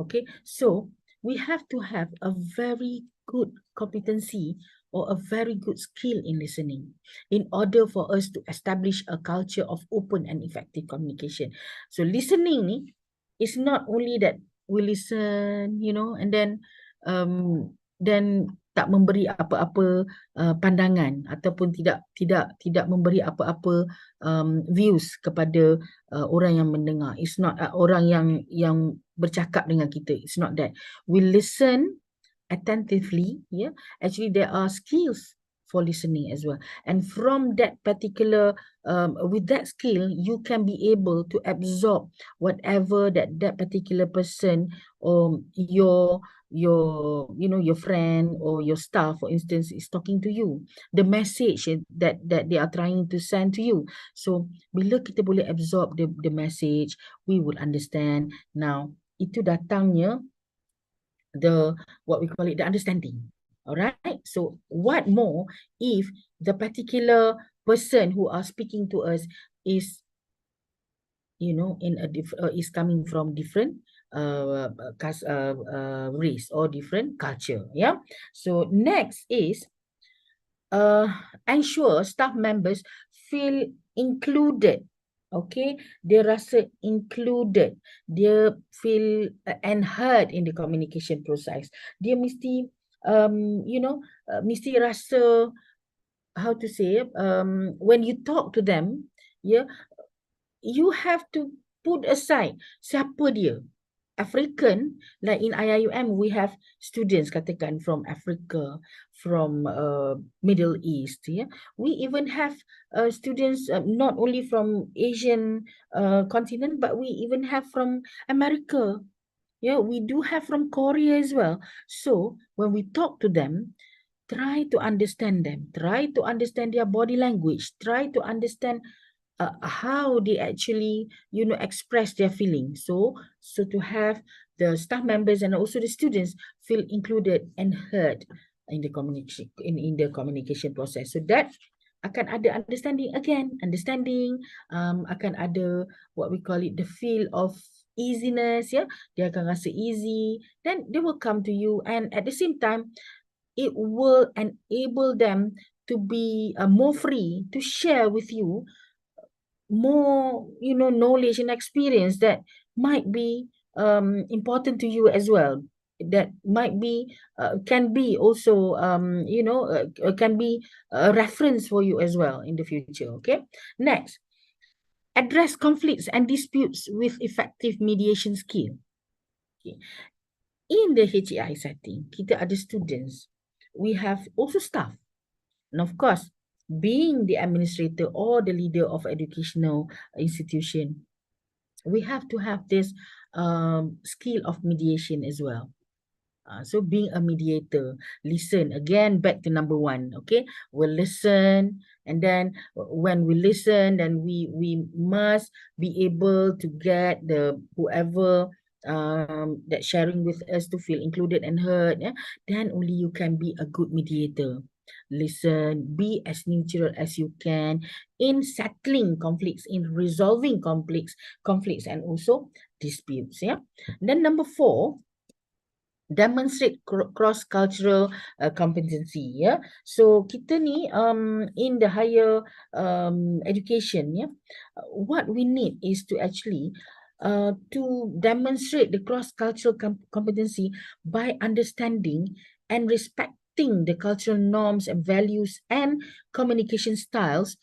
Okay, so we have to have a very good competency or a very good skill in listening in order for us to establish a culture of open and effective communication. So listening ni is not only that we listen, you know, and then tak memberi apa-apa pandangan ataupun tidak memberi apa-apa views kepada orang yang mendengar. It's not orang yang bercakap dengan kita. It's not that. We listen attentively. Yeah, actually there are skills for listening as well, and from that particular with that skill you can be able to absorb whatever that particular person or your you know your friend or your staff for instance is talking to you, the message that they are trying to send to you. So bila kita boleh absorb the message, we will understand. Now itu datangnya the what we call it, the understanding. All right, so what more if the particular person who are speaking to us is, you know, in a is coming from different race or different culture. Yeah, so next is ensure staff members feel included. Okay, dia rasa included, dia feel and heard in the communication process. Dia mesti you know mesti rasa, how to say, when you talk to them, yeah, you have to put aside siapa dia. African, like in IIUM, we have students katakan from Africa, from Middle East. Yeah, we even have students not only from Asian continent, but we even have from America. Yeah, we do have from Korea as well. So when we talk to them, try to understand them, try to understand their body language, try to understand how they actually, you know, express their feelings. So to have the staff members and also the students feel included and heard in the communication in the communication process. So that akan ada understanding again, akan ada what we call it, the feel of easiness. Yeah, dia akan rasa easy, then they will come to you, and at the same time it will enable them to be more free to share with you more, you know, knowledge and experience that might be important to you as well, that might be can be also you know can be a reference for you as well in the future. Okay, next, address conflicts and disputes with effective mediation skill. Okay, in the HEI setting kita ada students, we have also staff, and of course being the administrator or the leader of educational institution, we have to have this skill of mediation as well. So being a mediator, listen again, back to number one. Okay, we'll listen, and then when we listen, then we must be able to get the whoever that sharing with us to feel included and heard. Yeah? Then only you can be a good mediator. Listen, be as neutral as you can in settling conflicts, in resolving conflicts and also disputes. Yeah. Then number 4, demonstrate cross-cultural competency. Yeah, so kita ni in the higher education, yeah, what we need is to actually to demonstrate the cross-cultural competency by understanding and respecting the cultural norms and values and communication styles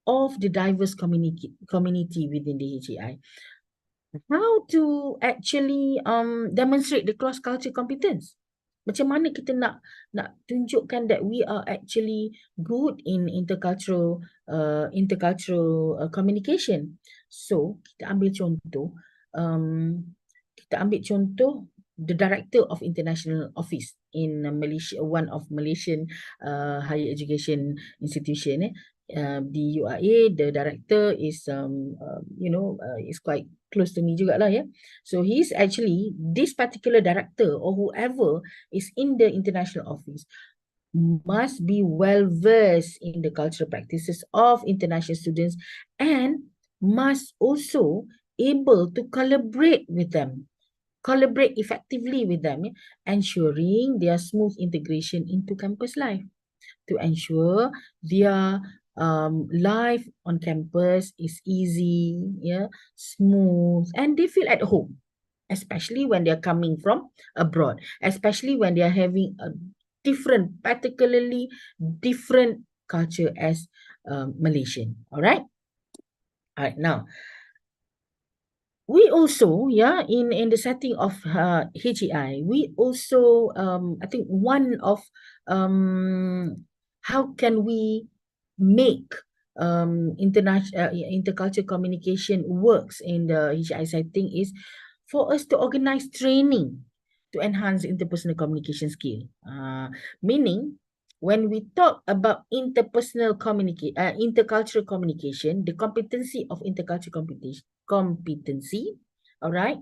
of the diverse community within the HAI. How to actually demonstrate the cross culture competence? Macam mana kita nak tunjukkan that we are actually good in intercultural communication. So kita ambil contoh the director of international office in Malaysia, one of Malaysian higher education institution. The UIA, the director is is quite close to me jugalah, yeah. So he's actually, this particular director or whoever is in the international office must be well versed in the cultural practices of international students and must also able to collaborate effectively with them, yeah, ensuring their smooth integration into campus life, to ensure their life on campus is easy, yeah, smooth, and they feel at home, especially when they're coming from abroad, especially when they're having a particularly different culture as Malaysian. All right. Now, we also, yeah, in the setting of HEI, we also, I think one of how can we make intercultural communication works in the HEI setting is for us to organize training to enhance interpersonal communication skill. Meaning, when we talk about intercultural communication, the competency of intercultural competency, all right,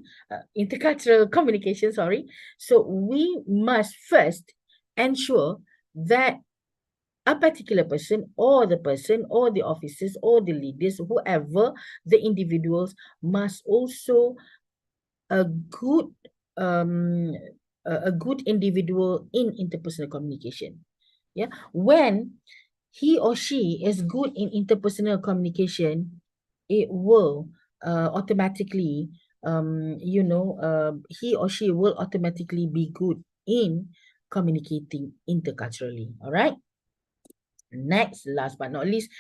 intercultural communication, sorry. So we must first ensure that a particular person or the officers or the leaders, whoever the individuals, must also a good individual in interpersonal communication. Yeah, when he or she is good in interpersonal communication, it will automatically he or she will automatically be good in communicating interculturally. All right. Next, last but not least,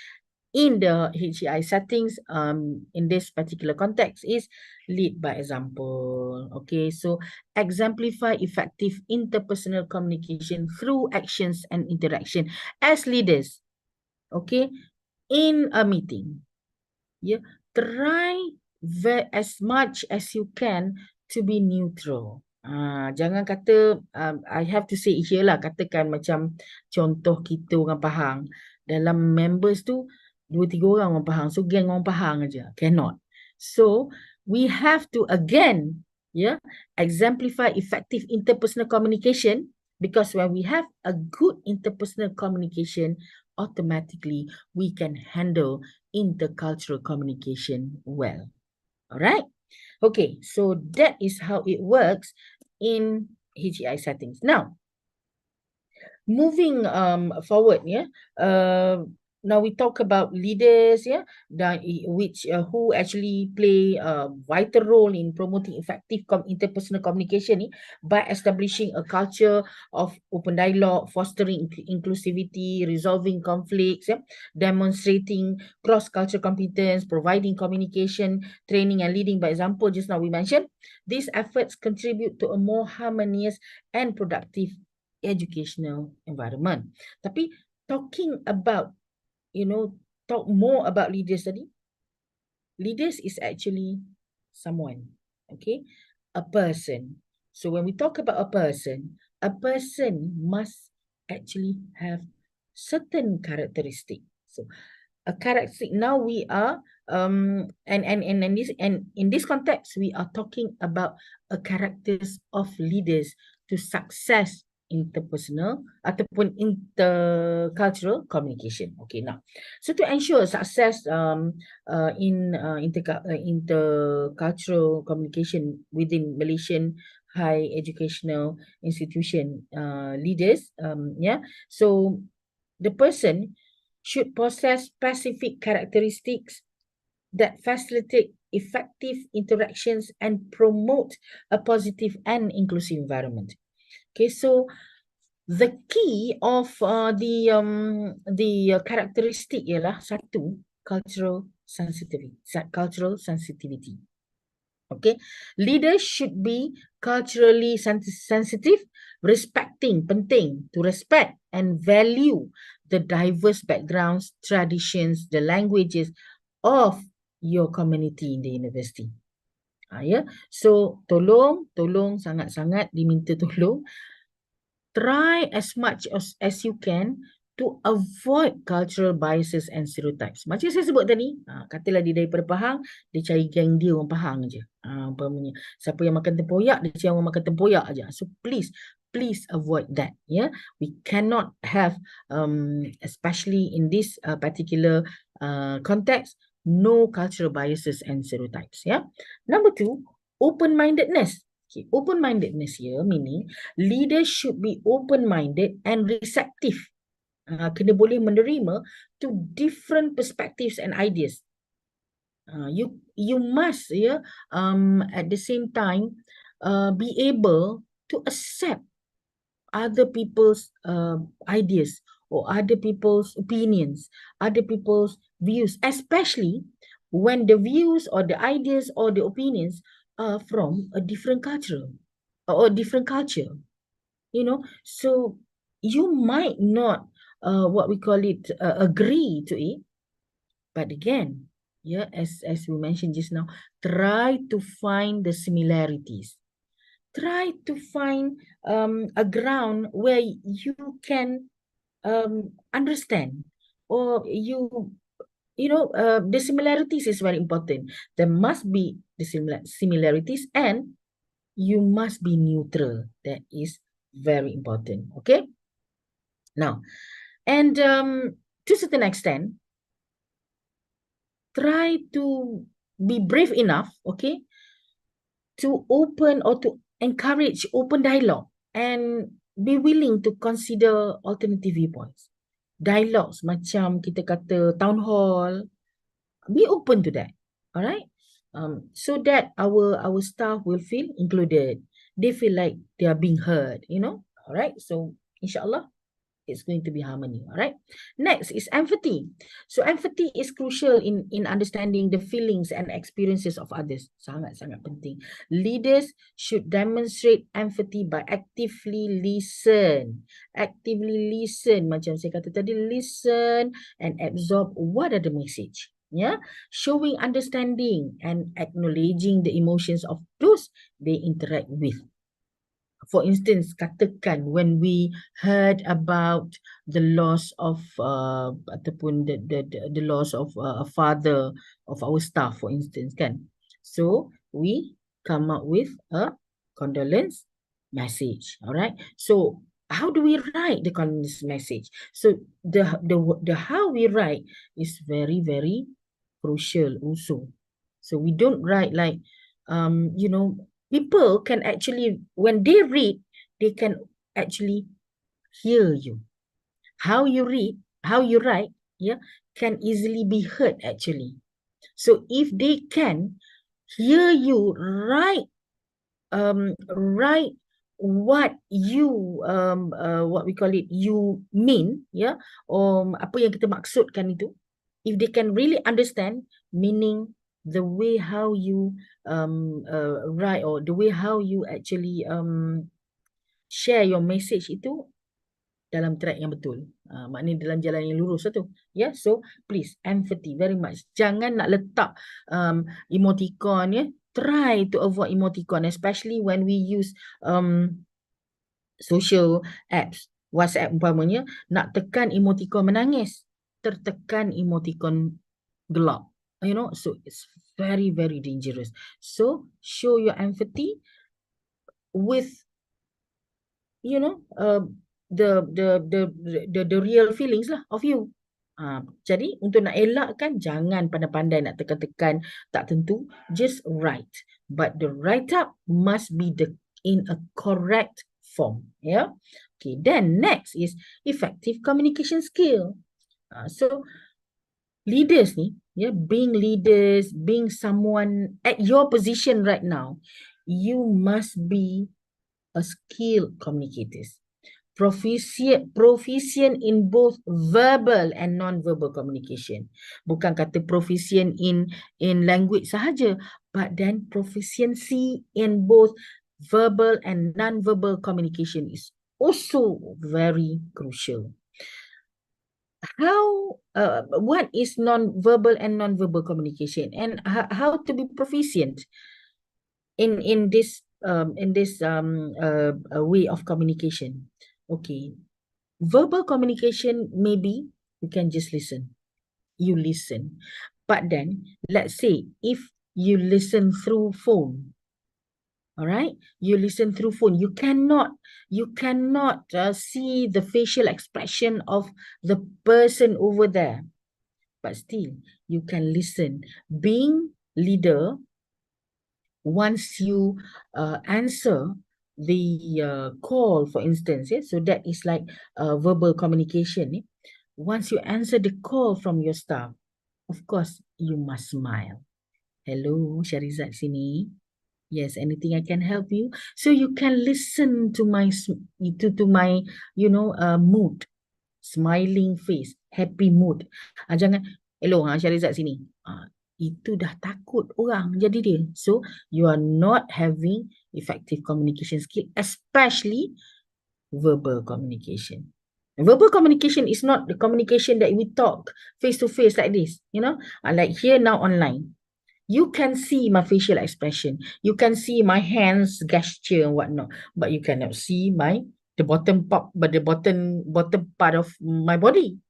in the HEI settings, in this particular context, is lead by example. Okay, so exemplify effective interpersonal communication through actions and interaction as leaders. Okay, in a meeting, yeah, try as much as you can to be neutral. Jangan kata, I have to say here lah, katakan macam contoh kita orang Pahang, dalam members tu 2-3 orang Pahang, so geng orang Pahang aja, cannot. So we have to again, yeah, exemplify effective interpersonal communication, because when we have a good interpersonal communication, automatically we can handle intercultural communication well. All right. Okay, so that is how it works in HEI settings. Now, moving forward, yeah. Now we talk about leaders, yeah, who actually play a vital role in promoting effective interpersonal communication by establishing a culture of open dialogue, fostering inclusivity, resolving conflicts, yeah, demonstrating cross-cultural competence, providing communication, training and leading by example. Just now we mentioned, these efforts contribute to a more harmonious and productive educational environment. Tapi talking about, talk more about leaders tadi. Leaders is actually someone, okay? A person. So when we talk about a person must actually have certain characteristic. So a characteristic, now we are and in this context we are talking about a characters of leaders to success interpersonal ataupun intercultural communication. Okay, now, so to ensure success in intercultural communication within Malaysian high educational institution leaders. Yeah. So the person should possess specific characteristics that facilitate effective interactions and promote a positive and inclusive environment. Okay, so the key of the characteristic ialah satu, cultural sensitivity. Okay, leaders should be culturally sensitive, penting to respect and value the diverse backgrounds, traditions, the languages of your community in the university. Ya, so tolong sangat-sangat diminta tolong try as much as you can to avoid cultural biases and stereotypes. Macam saya sebut tadi, katalah dia daripada Pahang, dia cari geng dia orang Pahang je. Umpamanya, siapa yang makan tempoyak, dia cari orang makan tempoyak aja. So please avoid that. Yeah, we cannot have, especially in this particular context, no cultural biases and stereotypes. Yeah. Number 2, open-mindedness. Okay, open-mindedness here meaning leaders should be open-minded and receptive. Kena boleh menerima to different perspectives and ideas. You must at the same time be able to accept other people's ideas or other people's opinions, other people's views, especially when the views or the ideas or the opinions are from a different culture or a different culture. So you might not what we call it agree to it, but again, as we mentioned just now, try to find the similarities. Try to find a ground where you can understand, or the similarities is very important. There must be the similarities, and you must be neutral. That is very important. Okay. Now, and to a certain extent, try to be brave enough, okay, to open or to encourage open dialogue and be willing to consider alternative viewpoints. Dialogues macam kita kata town hall, be open to that. All right. So that our staff will feel included. They feel like they are being heard, All right. So inshallah, it's going to be harmony. All right. Next is empathy. So empathy is crucial in understanding the feelings and experiences of others. Sangat-sangat penting. Leaders should demonstrate empathy by actively listen. Actively listen. Macam saya kata tadi, listen and absorb what are the message. Yeah, showing understanding and acknowledging the emotions of those they interact with. For instance, katakan when we heard about the loss of ataupun the loss of a father of our staff, for instance, kan. So we come up with a condolence message. All right. So how do we write the condolence message? So the how we write is very, very crucial also. So we don't write like people can actually, when they read, they can actually hear you. How you read, how you write, can easily be heard actually. So if they can hear you write what you what we call it, you mean, apa yang kita maksudkan itu, if they can really understand, meaning the way how you write or the way how you actually share your message itu dalam track yang betul, maknanya dalam jalan yang lurus tu. So please, empathy very much. Jangan nak letak emoticon, try to avoid emoticon, especially when we use social apps, WhatsApp umpamanya, nak tekan emoticon menangis, tertekan emoticon gelap, so it's very, very dangerous. So show your empathy with the real feelings lah of you. Jadi untuk nak elakkan, jangan pandai-pandai nak tekan-tekan tak tentu, just write, but the write up must be in a correct form. Yeah. Okay. Then next is effective communication skill. So leaders ni, yeah, being leaders, being someone at your position right now, you must be a skilled communicators. Proficient in both verbal and non-verbal communication. Bukan kata proficient in language sahaja, but then proficiency in both verbal and non-verbal communication is also very crucial. What is non-verbal and non-verbal communication, and how to be proficient in this way of communication? Okay, verbal communication, maybe you can just listen. You listen. But then, let's say, if you listen through phone, all right, you listen through phone, you cannot see the facial expression of the person over there. But still, you can listen. Being leader, once you answer the call, for instance, so that is like verbal communication. Once you answer the call from your staff, of course, you must smile. Hello, Sharizat sini. Yes, anything I can help you? So you can listen to my mood, smiling face, happy mood. Jangan, hello, Sharizat sini. Itu dah takut orang jadi dia. So you are not having effective communication skill, especially verbal communication. Verbal communication is not the communication that we talk face to face like this, like here now online. You can see my facial expression. You can see my hands gesture and whatnot, but you cannot see the bottom part of my body.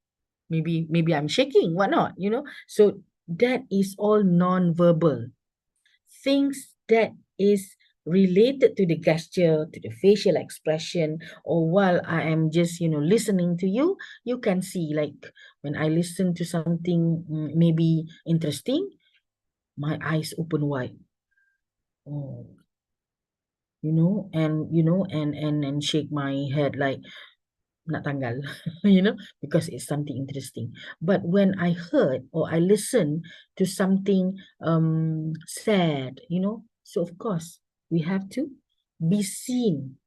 Maybe I'm shaking, whatnot, So that is all non-verbal. Things that is related to the gesture, to the facial expression, or while I am just, listening to you, you can see, like when I listen to something maybe interesting, my eyes open wide. Oh, and shake my head like nak tanggal, because it's something interesting. But when I heard or I listened to something sad, so of course we have to be seen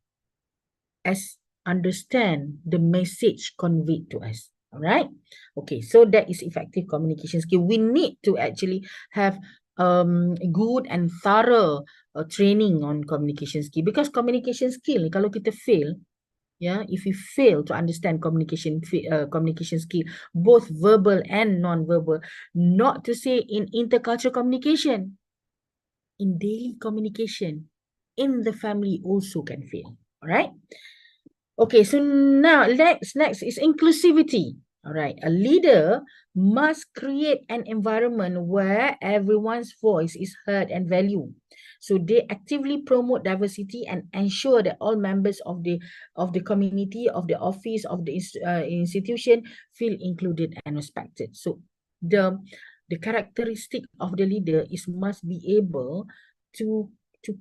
as understand the message conveyed to us. All right. Okay. So that is effective communication skill. We need to actually have good and thorough training on communication skill, because communication skill, kalau kita fail, if we fail to understand communication skill, both verbal and non-verbal, not to say in intercultural communication, in daily communication, in the family also can fail. All right. Okay, so now next is inclusivity. All right, a leader must create an environment where everyone's voice is heard and valued. So they actively promote diversity and ensure that all members of the community, of the office, of the institution feel included and respected. So the characteristic of the leader is must be able to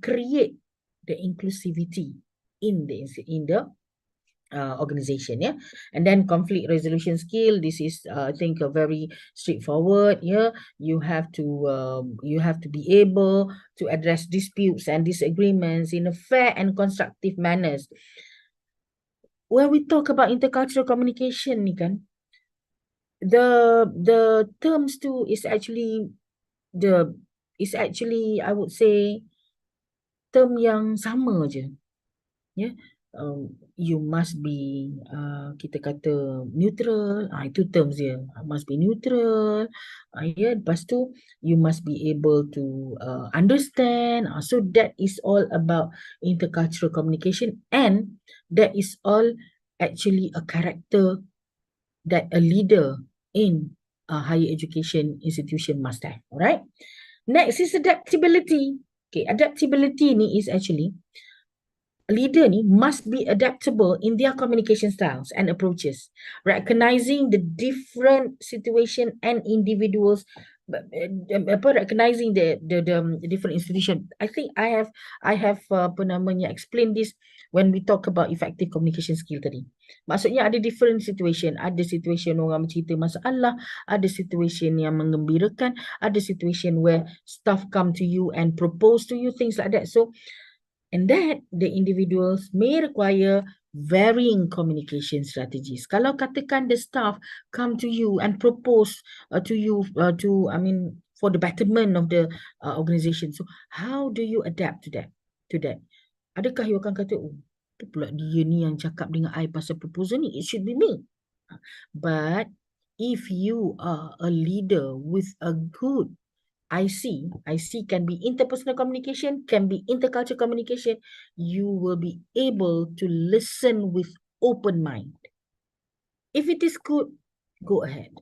create the inclusivity in the organization, and then conflict resolution skill. This is I think a very straightforward. You have to be able to address disputes and disagreements in a fair and constructive manners. When we talk about intercultural communication ni kan, the terms too is actually I would say term yang sama je. You must be kita kata neutral, itu terms dia, must be neutral. Lepas tu you must be able to understand. So that is all about intercultural communication, and that is all actually a character that a leader in a higher education institution must have. Alright, next is adaptability. Okay, adaptability ni is actually a leader ni must be adaptable in their communication styles and approaches, recognizing the different situation and individuals recognizing the different institution. I think I have apa namanya explain this when we talk about effective communication skill tadi. Maksudnya ada different situation. Ada situation orang bercerita masalah, ada situation yang menggembirakan, ada situation where staff come to you and propose to you, things like that. So, and that the individuals may require varying communication strategies. Kalau katakan the staff come to you and propose to you for the betterment of the organization. So how do you adapt to that? Adakah you akan kata, oh, apa pula dia ni yang cakap dengan I pasal proposal ni? It should be me. But if you are a leader with a good IC can be interpersonal communication, can be intercultural communication. You will be able to listen with open mind. If it is good, go ahead.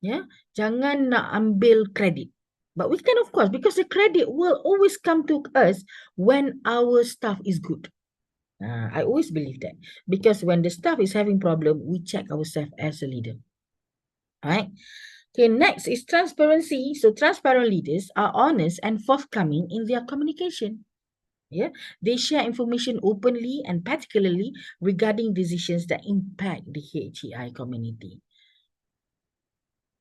Yeah, jangan nak ambil credit. But we can, of course, because the credit will always come to us when our staff is good. I always believe that, because when the staff is having problem, we check ourselves as a leader. All right. Okay, next is transparency. So transparent leaders are honest and forthcoming in their communication. Yeah, they share information openly and particularly regarding decisions that impact the HEI community.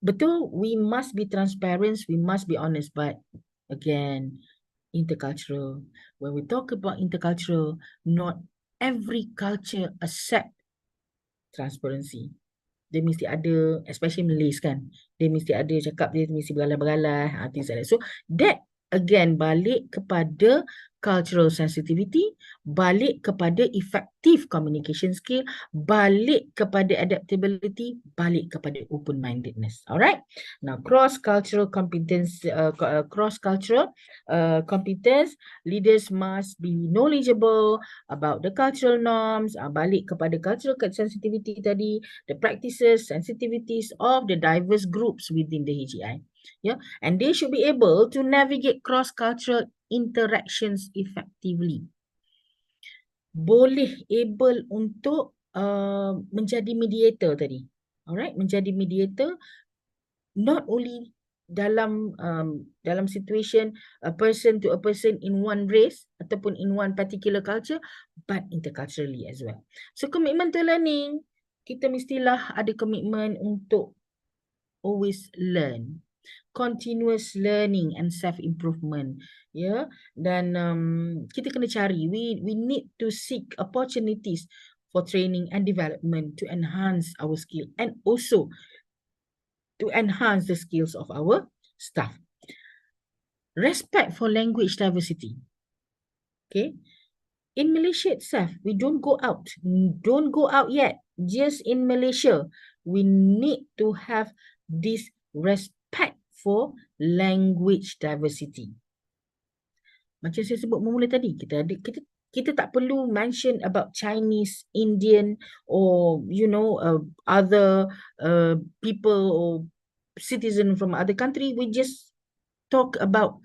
Betul, we must be transparent, we must be honest, but again, intercultural. When we talk about intercultural, not every culture accept transparency. Dia mesti ada, especially Malays kan, dia mesti ada cakap, dia mesti beralah-beralah, things like that. So that again balik kepada cultural sensitivity, balik kepada effective communication skill, balik kepada adaptability, balik kepada open-mindedness. Alright. Now cross-cultural competence, leaders must be knowledgeable about the cultural norms, balik kepada cultural sensitivity tadi, the practices, sensitivities of the diverse groups within the HEI. Yeah, and they should be able to navigate cross-cultural interactions effectively. Boleh able untuk menjadi mediator tadi. Alright, menjadi mediator not only dalam situation a person to a person in one race ataupun in one particular culture, but interculturally as well. So commitment to learning, kita mestilah ada komitmen untuk always learn, continuous learning and self-improvement. Ya, dan kita kena cari, we need to seek opportunities for training and development to enhance our skill and also to enhance the skills of our staff. Respect for language diversity. Okay, in Malaysia itself, we don't go out yet. Just in Malaysia, we need to have this respect for language diversity. Macam saya sebut memula tadi, kita tak perlu mention about Chinese, Indian, or other people or citizen from other country. We just talk about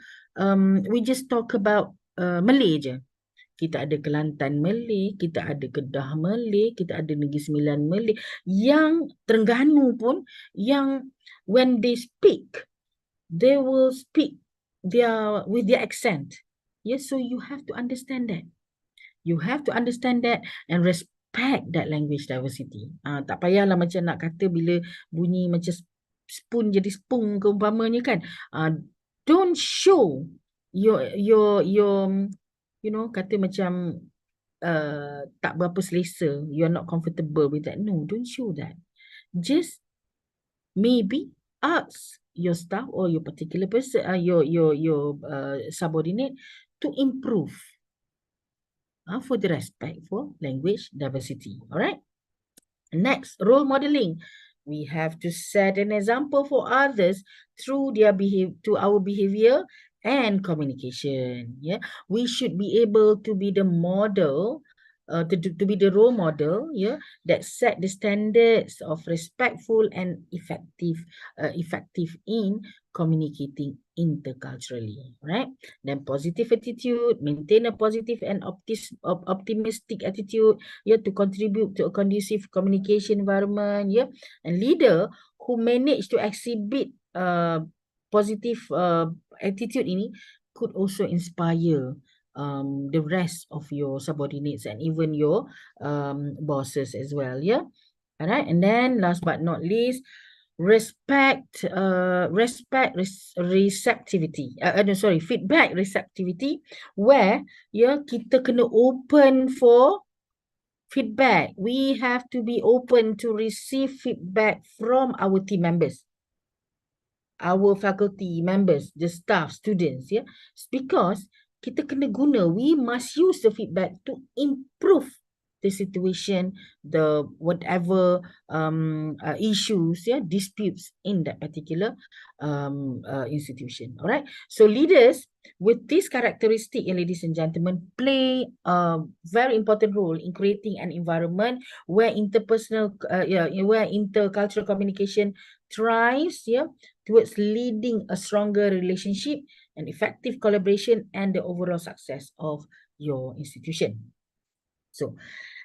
Malay je. Kita ada Kelantan Malay, kita ada Kedah Malay, kita ada Negeri Sembilan Malay, yang Terengganu pun, yang when they speak, they will speak with their accent. Yes, so you have to understand that. You have to understand that and respect that language diversity. Tak payahlah macam nak kata bila bunyi macam spoon jadi spoon ke umpamanya kan. Don't show your kata macam tak berapa selesa, you're not comfortable with that. No, don't show that. Just maybe ask your staff or your particular person, your subordinate to improve for the respect for language diversity. All right. Next, role modeling. We have to set an example for others through our behavior and communication. Yeah, we should be able to be the model, to be the role model. Yeah, that set the standards of respectful and effective in communicating interculturally. Right? Then positive attitude, maintain a positive and optimistic attitude. Yeah, to contribute to a conducive communication environment. Yeah, and leader who manage to exhibit positive attitude ini could also inspire the rest of your subordinates and even your bosses as well. Yeah. All right. And then last but not least, feedback receptivity, where kita kena open for feedback. We have to be open to receive feedback from our team members, our faculty members, the staff, students, because kita kena guna, we must use the feedback to improve the situation, the whatever issues, disputes in that particular institution. All right. So leaders with this characteristic, ladies and gentlemen, play a very important role in creating an environment where where intercultural communication thrives, towards leading a stronger relationship and effective collaboration and the overall success of your institution. So,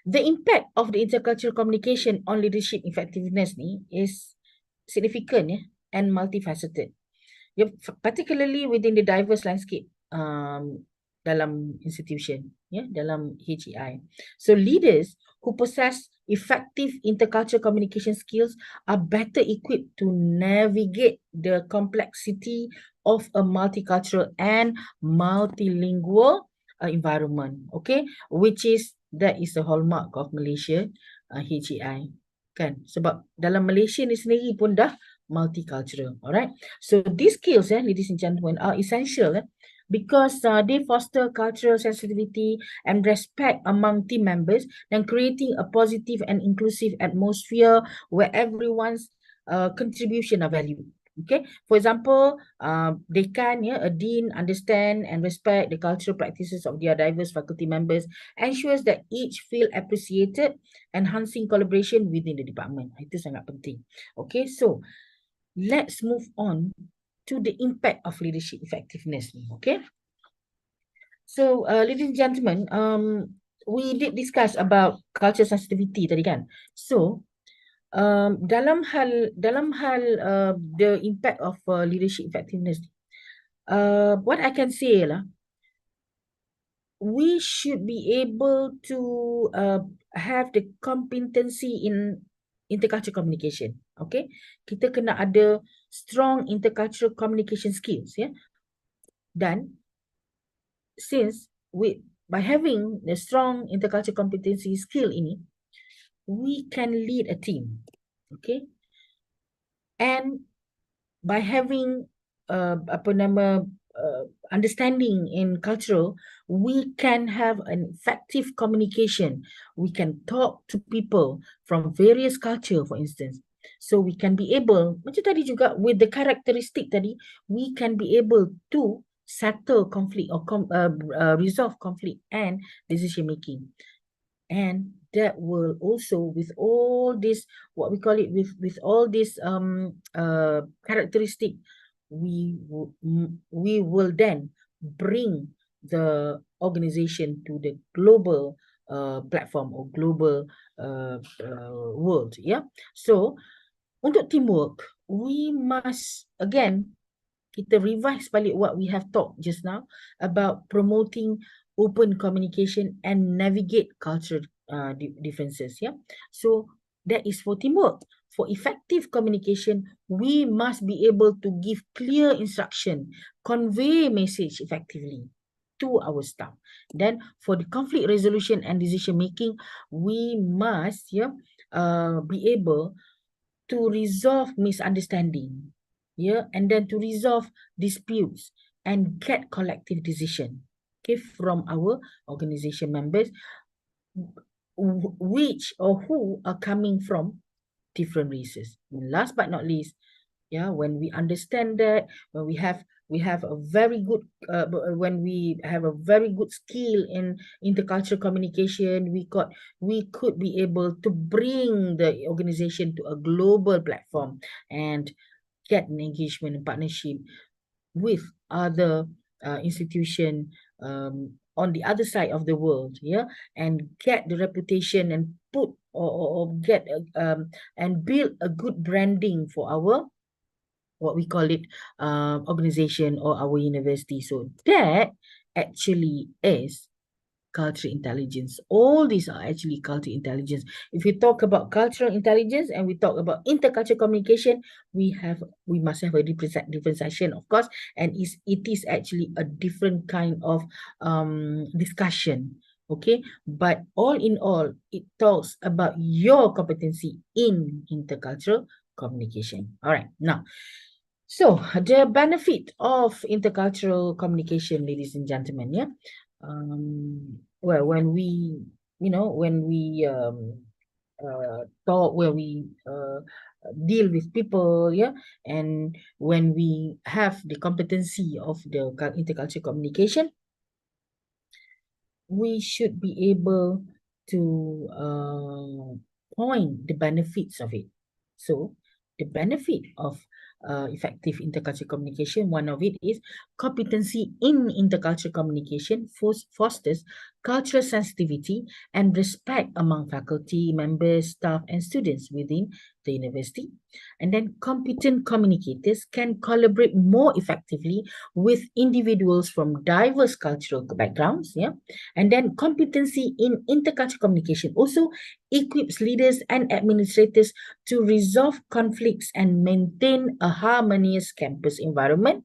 the impact of the intercultural communication on leadership effectiveness is significant and multifaceted, particularly within the diverse landscape dalam institution, dalam HEI. So leaders who possess effective intercultural communication skills are better equipped to navigate the complexity of a multicultural and multilingual environment, okay, that is the hallmark of Malaysia HEI, kan? Sebab dalam Malaysia ni sendiri pun dah multicultural. All right. So these skills, ladies and gentlemen, are essential because they foster cultural sensitivity and respect among team members and creating a positive and inclusive atmosphere where everyone's contribution are valued. Okay, for example, they can, a dean understand and respect the cultural practices of their diverse faculty members, ensures that each feel appreciated, enhancing collaboration within the department. Itu sangat penting. Okay, so let's move on to the impact of leadership effectiveness. Okay, so ladies and gentlemen, we did discuss about culture sensitivity tadi kan. So dalam hal the impact of leadership effectiveness, what I can say lah, we should be able to have the competency in intercultural communication. Okay, kita kena ada strong intercultural communication skills, dan by having the strong intercultural competency skill ini, we can lead a team, okay, and by having understanding in cultural, we can have an effective communication. We can talk to people from various culture, for instance. So we can be able, macam tadi juga, with the characteristic tadi, we can be able to settle conflict or resolve conflict and decision making. And that will also, with all this, what we call it, with all this characteristic, we will then bring the organization to the global platform or global world. So untuk teamwork, we must again, kita revise balik what we have talked just now about promoting open communication and navigate cultural differences. So that is for teamwork. For effective communication, we must be able to give clear instruction, convey message effectively to our staff. Then for the conflict resolution and decision making, we must be able to resolve misunderstanding, and then to resolve disputes and get collective decision, okay, from our organization members, which or who are coming from different races. And last but not least, when we understand that, when we have a very good skill in intercultural communication, we could be able to bring the organization to a global platform and get an engagement and partnership with other institution on the other side of the world, and get the reputation and put or get and build a good branding for our what we call it, organization or our university. So that actually is cultural intelligence. All these are actually cultural intelligence. If we talk about cultural intelligence and we talk about intercultural communication, we must have a differentiation, of course, and it is actually a different kind of discussion. Okay, but all in all, it talks about your competency in intercultural communication. All right, now, so the benefit of intercultural communication, ladies and gentlemen, yeah. Well, when we, talk, when we deal with people, yeah, and when we have the competency of the intercultural communication, we should be able to point the benefits of it. So the benefit of effective intercultural communication, one of it is competency in intercultural communication fosters cultural sensitivity and respect among faculty, members, staff, and students within the university. And then competent communicators can collaborate more effectively with individuals from diverse cultural backgrounds, yeah. And then competency in intercultural communication also equips leaders and administrators to resolve conflicts and maintain a harmonious campus environment.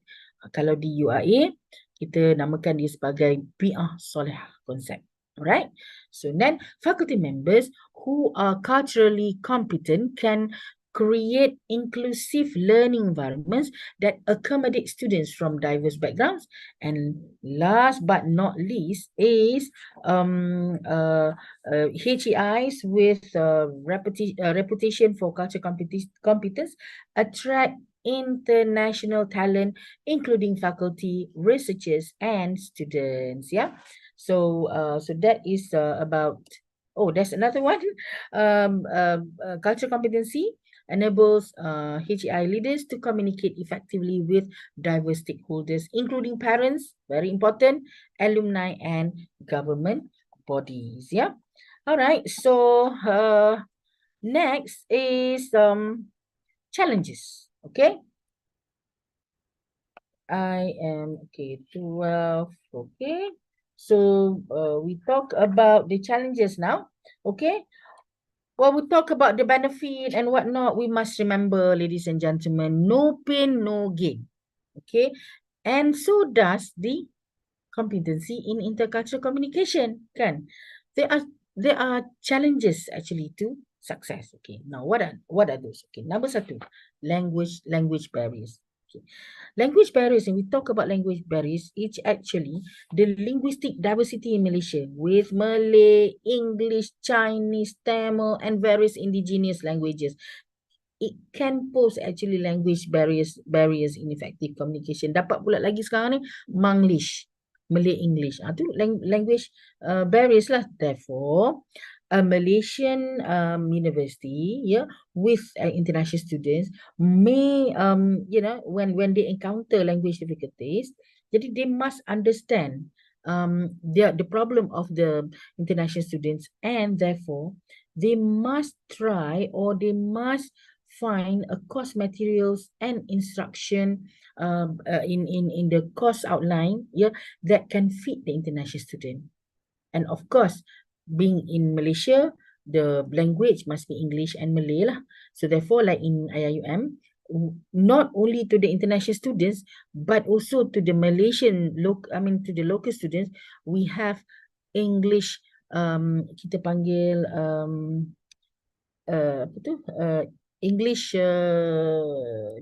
Kalau di UIA, kita namakan dia sebagai bi'ah solehah konsep. Alright, so then faculty members who are culturally competent can create inclusive learning environments that accommodate students from diverse backgrounds. And last but not least is HEIs with reputation for culture competence attract international talent, including faculty, researchers, and students. Yeah. So that is about. Oh, there's another one. Cultural competency enables HEI leaders to communicate effectively with diverse stakeholders, including parents, very important, alumni, and government bodies. Yeah. All right. So next is challenges. Okay. I am okay. 12. Okay. So we talk about the challenges now. Okay. Well, we talk about the benefit and whatnot. We must remember, ladies and gentlemen, no pain, no gain. Okay. And so does the competency in intercultural communication. Kan? There are challenges actually to success. Okay. Now, what are those? Okay. Number 1, language barriers. Okay. Language barriers, and we talk about language barriers, it's actually the linguistic diversity in Malaysia with Malay, English, Chinese, Tamil, and various indigenous languages. It can pose actually language barriers in effective communication. Dapat pula lagi sekarang ni Manglish, Malay English. Tu language barriers lah. Therefore, a Malaysian university, yeah, with international students may, when they encounter language difficulties, jadi they must understand the problem of the international students, and therefore they must try, or they must find a course materials and instruction in the course outline, yeah, that can fit the international student. And of course, being in Malaysia, the language must be English and Malay lah. So therefore, like in IIUM, not only to the international students, but also to the to the local students, we have English, kita panggil English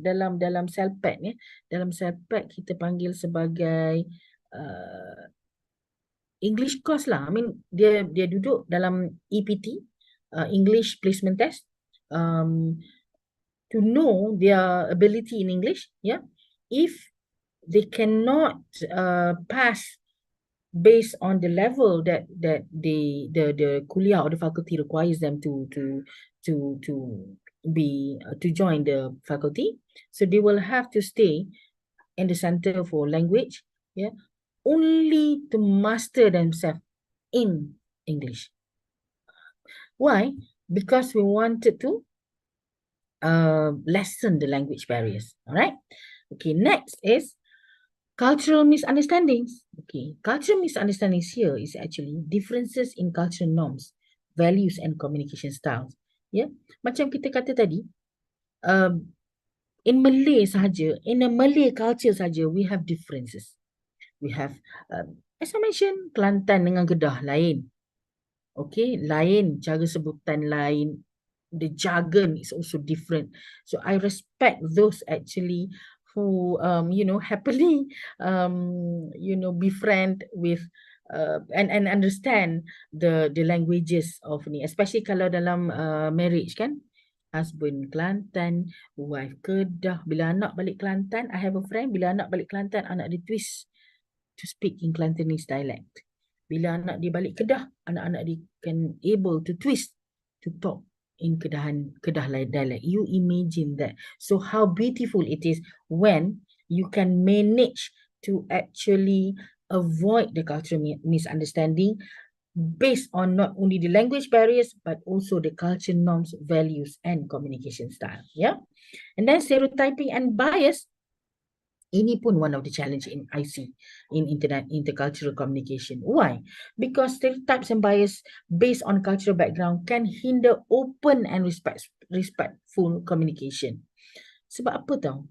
dalam selpat ni, dalam selpat kita panggil sebagai English course lah. I mean dia duduk dalam EPT, English Placement Test, to know their ability in English. Yeah, if they cannot pass based on the level that the kuliah or the faculty requires them to join the faculty, so they will have to stay in the center for language, yeah, only to master themselves in English. Why? Because we wanted to lessen the language barriers. All right. Okay, next is cultural misunderstandings. Okay, cultural misunderstandings here is actually differences in cultural norms, values and communication styles. Yeah, macam kita kata tadi, in Malay sahaja, in a Malay culture sahaja, we have differences. We have, as I mentioned, Kelantan dengan Kedah lain. Okay, lain, cara sebutan lain. The jargon is also different. So I respect those actually who, happily, befriend with and understand the languages of ni. Especially kalau dalam marriage kan. Husband Kelantan, wife Kedah. Bila anak balik Kelantan, I have a friend, bila anak balik Kelantan, anak dia twist to speak in Kelantanese dialect. Bila anak dia balik Kedah, anak-anak dia can able to twist to talk in Kedah dialect. You imagine that. So how beautiful it is when you can manage to actually avoid the cultural misunderstanding based on not only the language barriers but also the culture norms, values and communication style. Yeah. And then stereotyping and bias. Ini pun one of the challenge in IC, in intercultural communication. Why? Because stereotypes and bias based on cultural background can hinder open and respectful communication. Sebab apa tau?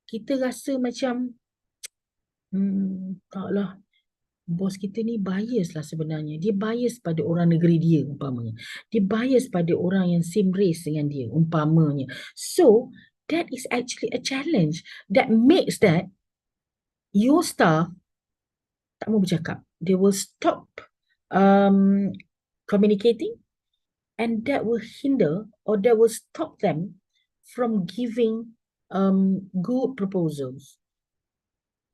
Kita rasa macam, taklah, bos kita ni bias lah sebenarnya. Dia bias pada orang negeri dia umpamanya. Dia bias pada orang yang same race dengan dia umpamanya. So, that is actually a challenge that makes that your staff tak mau bercakap. They will stop communicating and that will hinder or that will stop them from giving good proposals,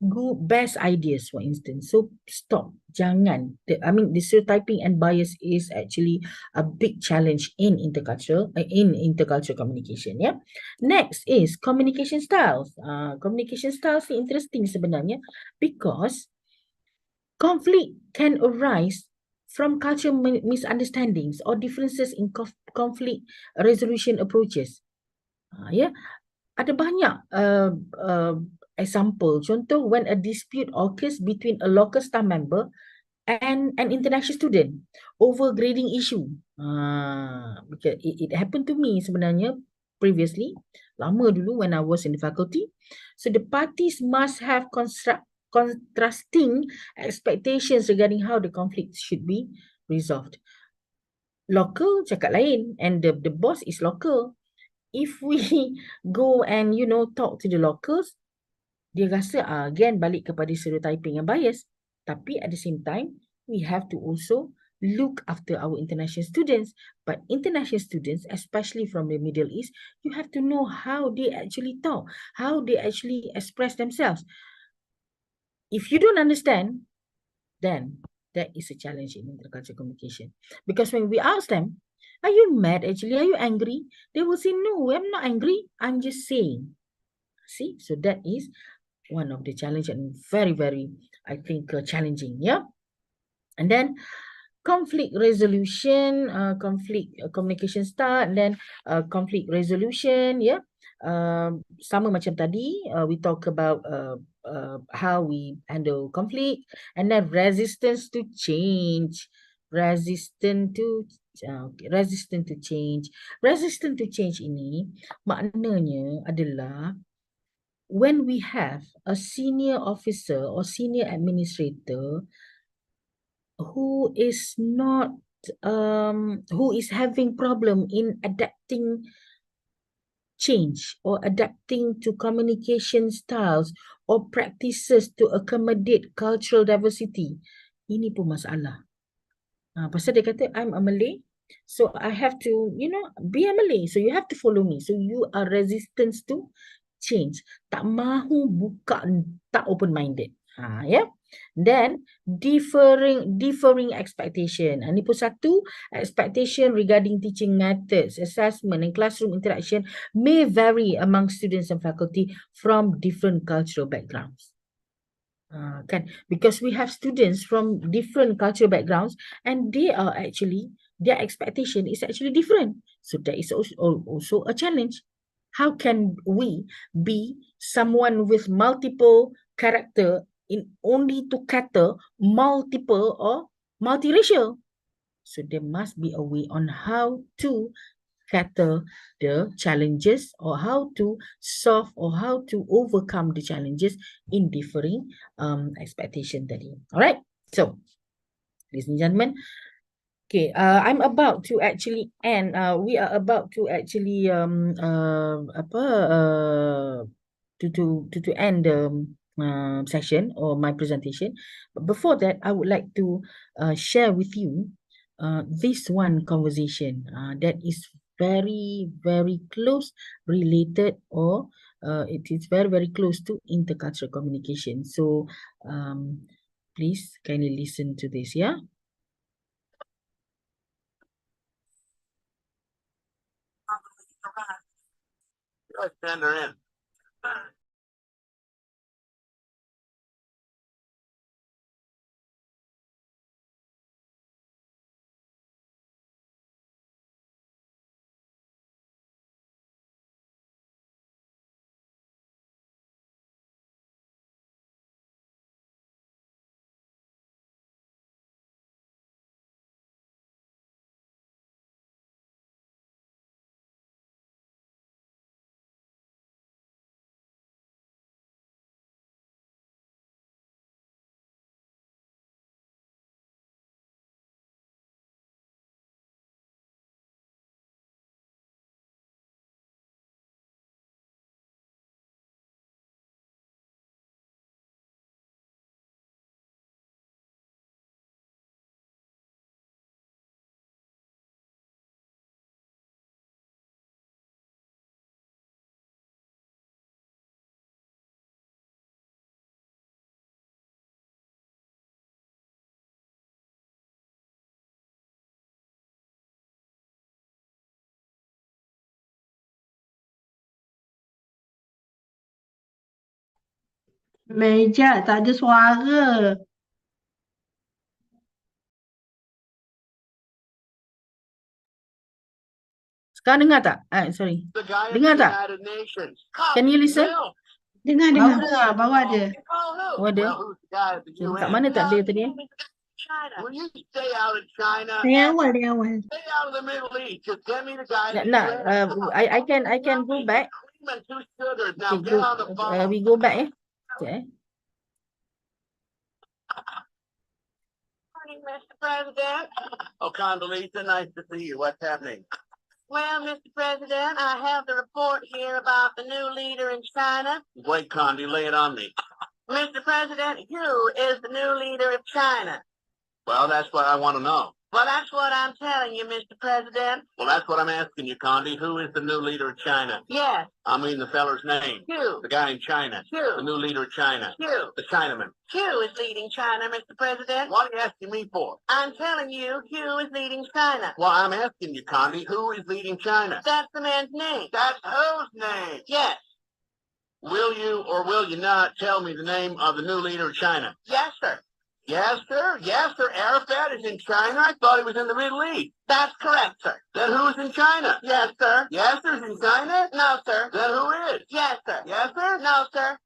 good best ideas for instance. So stop, jangan. The stereotyping and bias is actually a big challenge in intercultural communication. Yeah. Next is communication styles. Communication styles ni interesting sebenarnya because conflict can arise from cultural misunderstandings or differences in conflict resolution approaches. Yeah. Ada banyak example. Contoh, when a dispute occurs between a local staff member and an international student over grading issue. Because it happened to me sebenarnya previously, lama dulu when I was in the faculty. So the parties must have contrasting expectations regarding how the conflict should be resolved. Local cakap lain and the boss is local. If we go and talk to the locals, dia rasa again balik kepada stereotyping and bias. Tapi at the same time, we have to also look after our international students. But international students, especially from the Middle East, you have to know how they actually talk, how they actually express themselves. If you don't understand, then that is a challenge in intercultural communication. Because when we ask them, are you mad actually? Are you angry? They will say, no, I'm not angry. I'm just saying. See, so that is one of the challenge and very, very, I think, challenging. Yeah. And then conflict resolution, communication style, and then conflict resolution. Yeah. Sama macam tadi, we talk about how we handle conflict, and then resistance to change. Resistant to change. Resistant to change ini maknanya adalah when we have a senior officer or senior administrator who is not who is having problem in adapting change or adapting to communication styles or practices to accommodate cultural diversity, ini pun masalah. Pasal dia kata I'm a Malay, so I have to be a Malay, so you have to follow me, so you are resistant to change, tak mahu buka, tak open-minded. Yeah. Then differing expectation. Ini pun satu, expectation regarding teaching methods, assessment and classroom interaction may vary among students and faculty from different cultural backgrounds. Kan? Because we have students from different cultural backgrounds and they are actually, their expectation is actually different. So that is also a challenge. how can we be someone with multiple character in only to cater multiple or multiracial? So there must be a way on how to cater the challenges or how to solve or how to overcome the challenges in differing expectation tadi. Alright, so ladies and gentlemen, okay, I'm about to actually end. We are about to actually to end the session or my presentation. But before that, I would like to share with you this one conversation that is very close related, or it is very close to intercultural communication. So please kindly listen to this, yeah. Let's send her in. Meja tak ada suara. Sekarang dengar tak? Sorry. The guy at Dengar the tak? United Nations. Can you listen? Bill. Dengar. Baru ada. Oh, ada. Well, who's the guy at the Kat UN? mana tak ada tadi? China. Will you stay out of China? Dari awal. Stay out of the Middle East. Just get me the guy at the Nak, UN. I can go back. Cream and 2 sugars. Now Okay, get on the phone. we go back. Sekejap, Morning, Mr. President. Oh, Condoleezza, nice to see you. What's happening? Well, Mr. President, I have the report here about the new leader in China. Wait, Condi, lay it on me. Mr. President, who is the new leader of China? Well, that's what I want to know. Well, that's what I'm telling you, Mr. President. Well, that's what I'm asking you, Condi. Who is the new leader of China? Yes. I mean the feller's name. Q. The guy in China. Q. The new leader of China. Q. The Chinaman. Q is leading China, Mr. President. What are you asking me for? I'm telling you, Q is leading China. Well, I'm asking you, Condi, who is leading China? That's the man's name. That's whose name? Yes. Will you or will you not tell me the name of the new leader of China? Yes, sir. Yes, sir. Yes, sir. Arafat is in China. I thought he was in the Middle East. That's correct, sir. Then who's in China? Yes, sir. Yes, sir's in China? No, sir. Then who is? Yes, sir. Yes, sir? No, sir.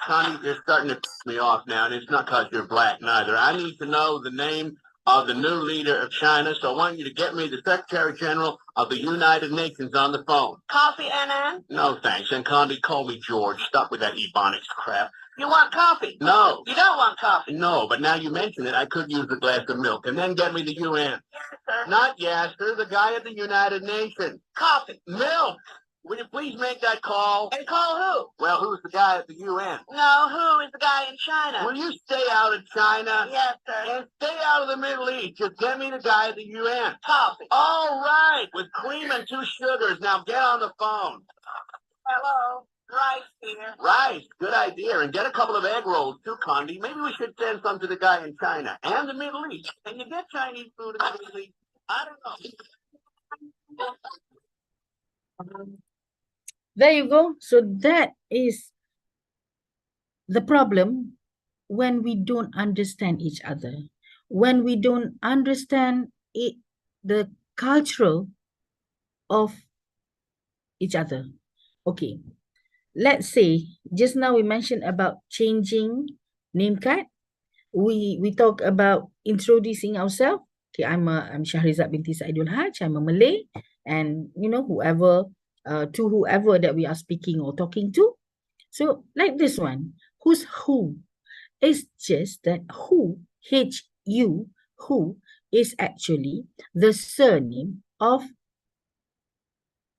Connie, you're starting to piss me off now, and it's not because you're black, neither. I need to know the name of the new leader of China, so I want you to get me the Secretary General of the United Nations on the phone. Coffee, Annan? No, thanks. And Condi, call me George. Stop with that Ebonics crap. You want coffee? No. You don't want coffee? No, but now you mention it, I could use a glass of milk. And then get me the UN. Yes, sir. Not Yasser, the guy at the United Nations. Coffee. Milk. Will you please make that call? And call who? Well, who's the guy at the UN? No, who is the guy in China? Will you stay out of China? Yes, sir. And stay out of the Middle East. Just get me the guy at the UN. Coffee. All right, with cream and 2 sugars. Now get on the phone. Hello. Rice here. Rice, good idea. And get a couple of egg rolls too, Condi. Maybe we should send some to the guy in China and the Middle East. Can you get Chinese food in the Middle East? I don't know. There you go. So that is the problem when we don't understand each other, when we don't understand the cultural of each other. Okay, let's say just now we mentioned about changing name card. We talk about introducing ourselves. Okay, I'm Shahrizad binti Saidul Haj. I'm a Malay, and whoever that we are speaking or talking to. So like this one, who's who? It's just that who, H-U, who is actually the surname of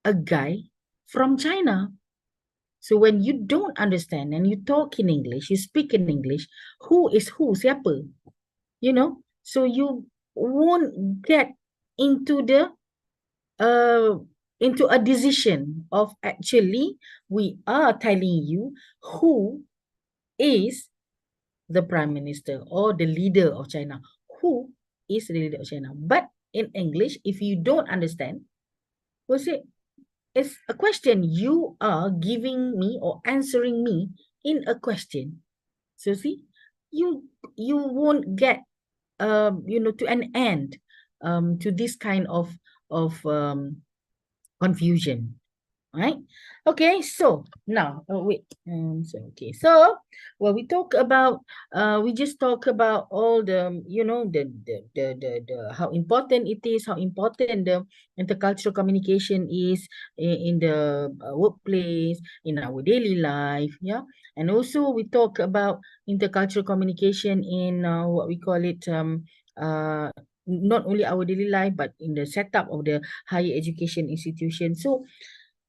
a guy from China. So when you don't understand and you talk in English, you speak in English, who is who, siapa? So you won't get into into a decision of actually we are telling you who is the Prime Minister or the leader of China. Who is the leader of China? But in English, if you don't understand, we'll say it's a question. You are giving me or answering me in a question. So see, you won't get to an end to this kind of confusion. Right? Okay, so now wait. So well, we just talk about all the the how important it is, how important the intercultural communication is in the workplace, in our daily life, yeah. And also we talk about intercultural communication in what we call it not only our daily life but in the setup of the higher education institution. So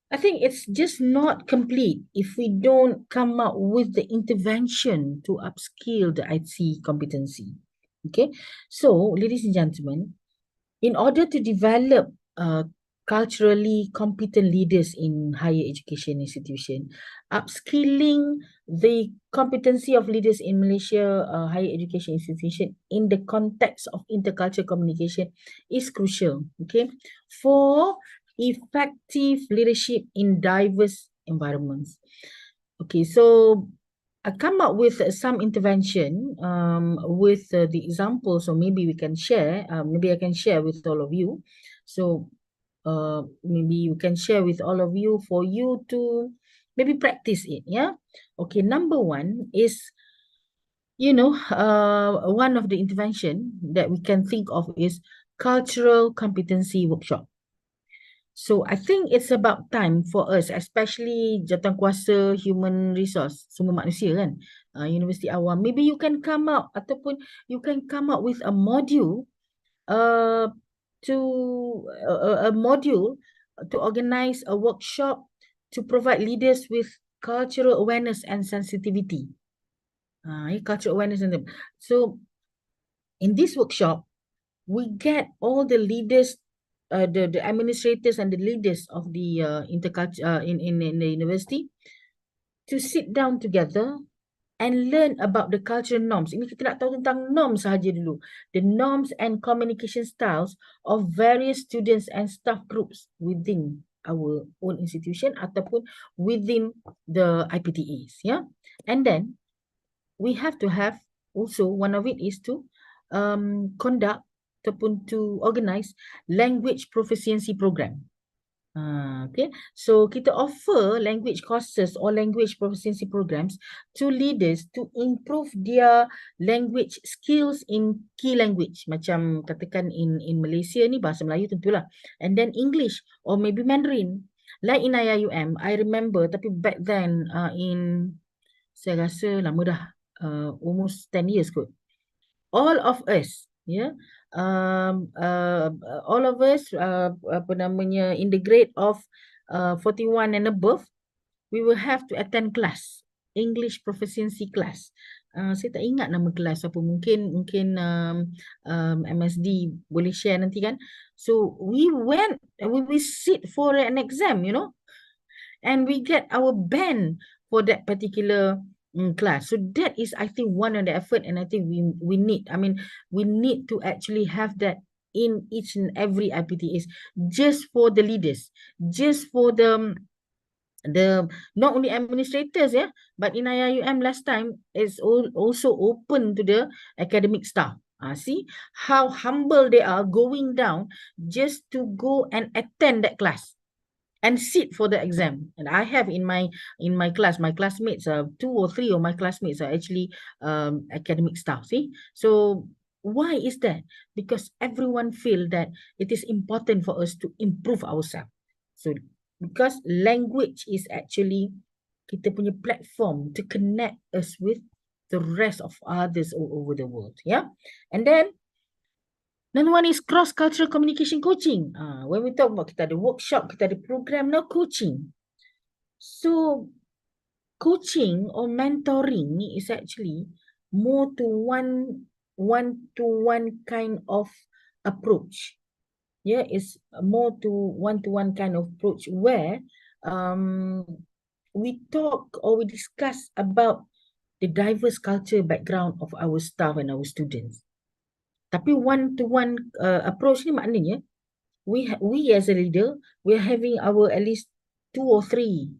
I think it's just not complete if we don't come up with the intervention to upskill the IT competency. Okay, so ladies and gentlemen, in order to develop culturally competent leaders in higher education institution, upskilling the competency of leaders in Malaysia higher education institution in the context of intercultural communication is crucial. Okay, for effective leadership in diverse environments. Okay, so I come up with some intervention with the example. So maybe we can share. Maybe I can share with all of you. So maybe you can share with all of you for you to maybe practice it. Yeah. Okay. Number one is one of the intervention that we can think of is cultural competency workshop. So I think it's about time for us, especially jawatankuasa human resource, sumber manusia kan, Universiti Awam. Maybe you can come up ataupun you can come up with a module to a module to organize a workshop to provide leaders with cultural awareness and sensitivity. Cultural awareness and so in this workshop, we get all the leaders, the administrators and the leaders of the interculture in the university to sit down together and learn about the cultural norms. Ini kita nak tahu tentang norms sahaja dulu. The norms and communication styles of various students and staff groups within our own institution ataupun within the IPTEs. Yeah, and then we have to have also one of it is to conduct ataupun to organize language proficiency program. Okay, so kita offer language courses or language proficiency programs to leaders to improve their language skills in key language. Macam katakan in Malaysia ni bahasa Melayu tentulah, and then English or maybe Mandarin. Like in IIUM, I remember, tapi back then saya rasa lama dah, almost 10 years kot. All of us, all of us, in the grade of 41 and above, we will have to attend class, English proficiency class. Saya tak ingat nama kelas apa, mungkin MSD boleh share nanti kan. So we sit for an exam, and we get our band for that particular class. So that is, I think, one of the effort, and I think we need to actually have that in each and every IPTS, just for the leaders, just for the not only administrators, but in IIUM last time it's also open to the academic staff. See how humble they are going down just to go and attend that class. and sit for the exam. And I have in my class, my classmates, 2 or 3 of my classmates are actually academic staff. See, so why is that? Because everyone feel that it is important for us to improve ourselves. So because language is actually kita punya platform to connect us with the rest of others all over the world. Yeah, and then another one is cross-cultural communication coaching. When we talk about kita ada workshop, kita ada program, now coaching. So coaching or mentoring is actually more to one-to-one kind of approach. Yeah, it's more to one-to-one kind of approach where we talk or we discuss about the diverse culture background of our staff and our students. Tapi one-to-one approach ni maknanya we as a leader, we are having our at least 2 or 3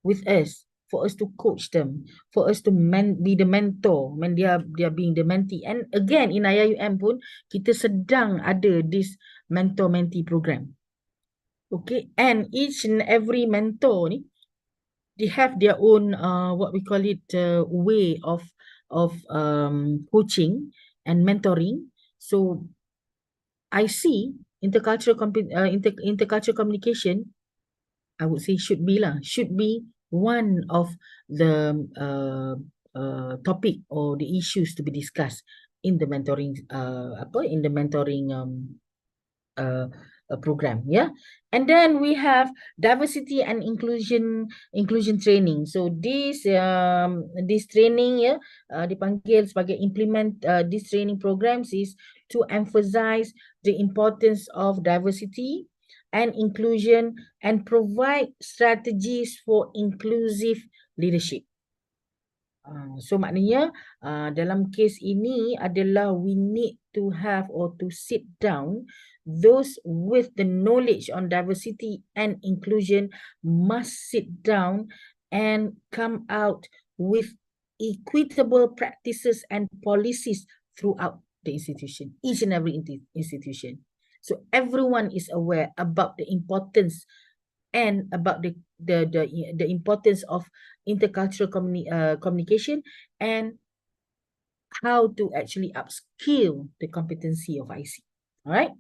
with us for us to coach them, for us to be the mentor when they are being the mentee. And again, in IIUM pun, kita sedang ada this mentor-mentee program. Okay, and each and every mentor ni, they have their own what we call it way of coaching and mentoring. So I see intercultural communication, I would say should be one of the topic or the issues to be discussed in the mentoring program. Yeah, and then we have diversity and inclusion training. So this training, yeah, dipanggil sebagai implement these training programs is to emphasize the importance of diversity and inclusion and provide strategies for inclusive leadership. So maknanya dalam kes ini adalah we need to have or to sit down, those with the knowledge on diversity and inclusion must sit down and come out with equitable practices and policies throughout the institution, each and every institution. So everyone is aware about the importance and about the importance of intercultural communication and how to actually upskill the competency of IC. All right.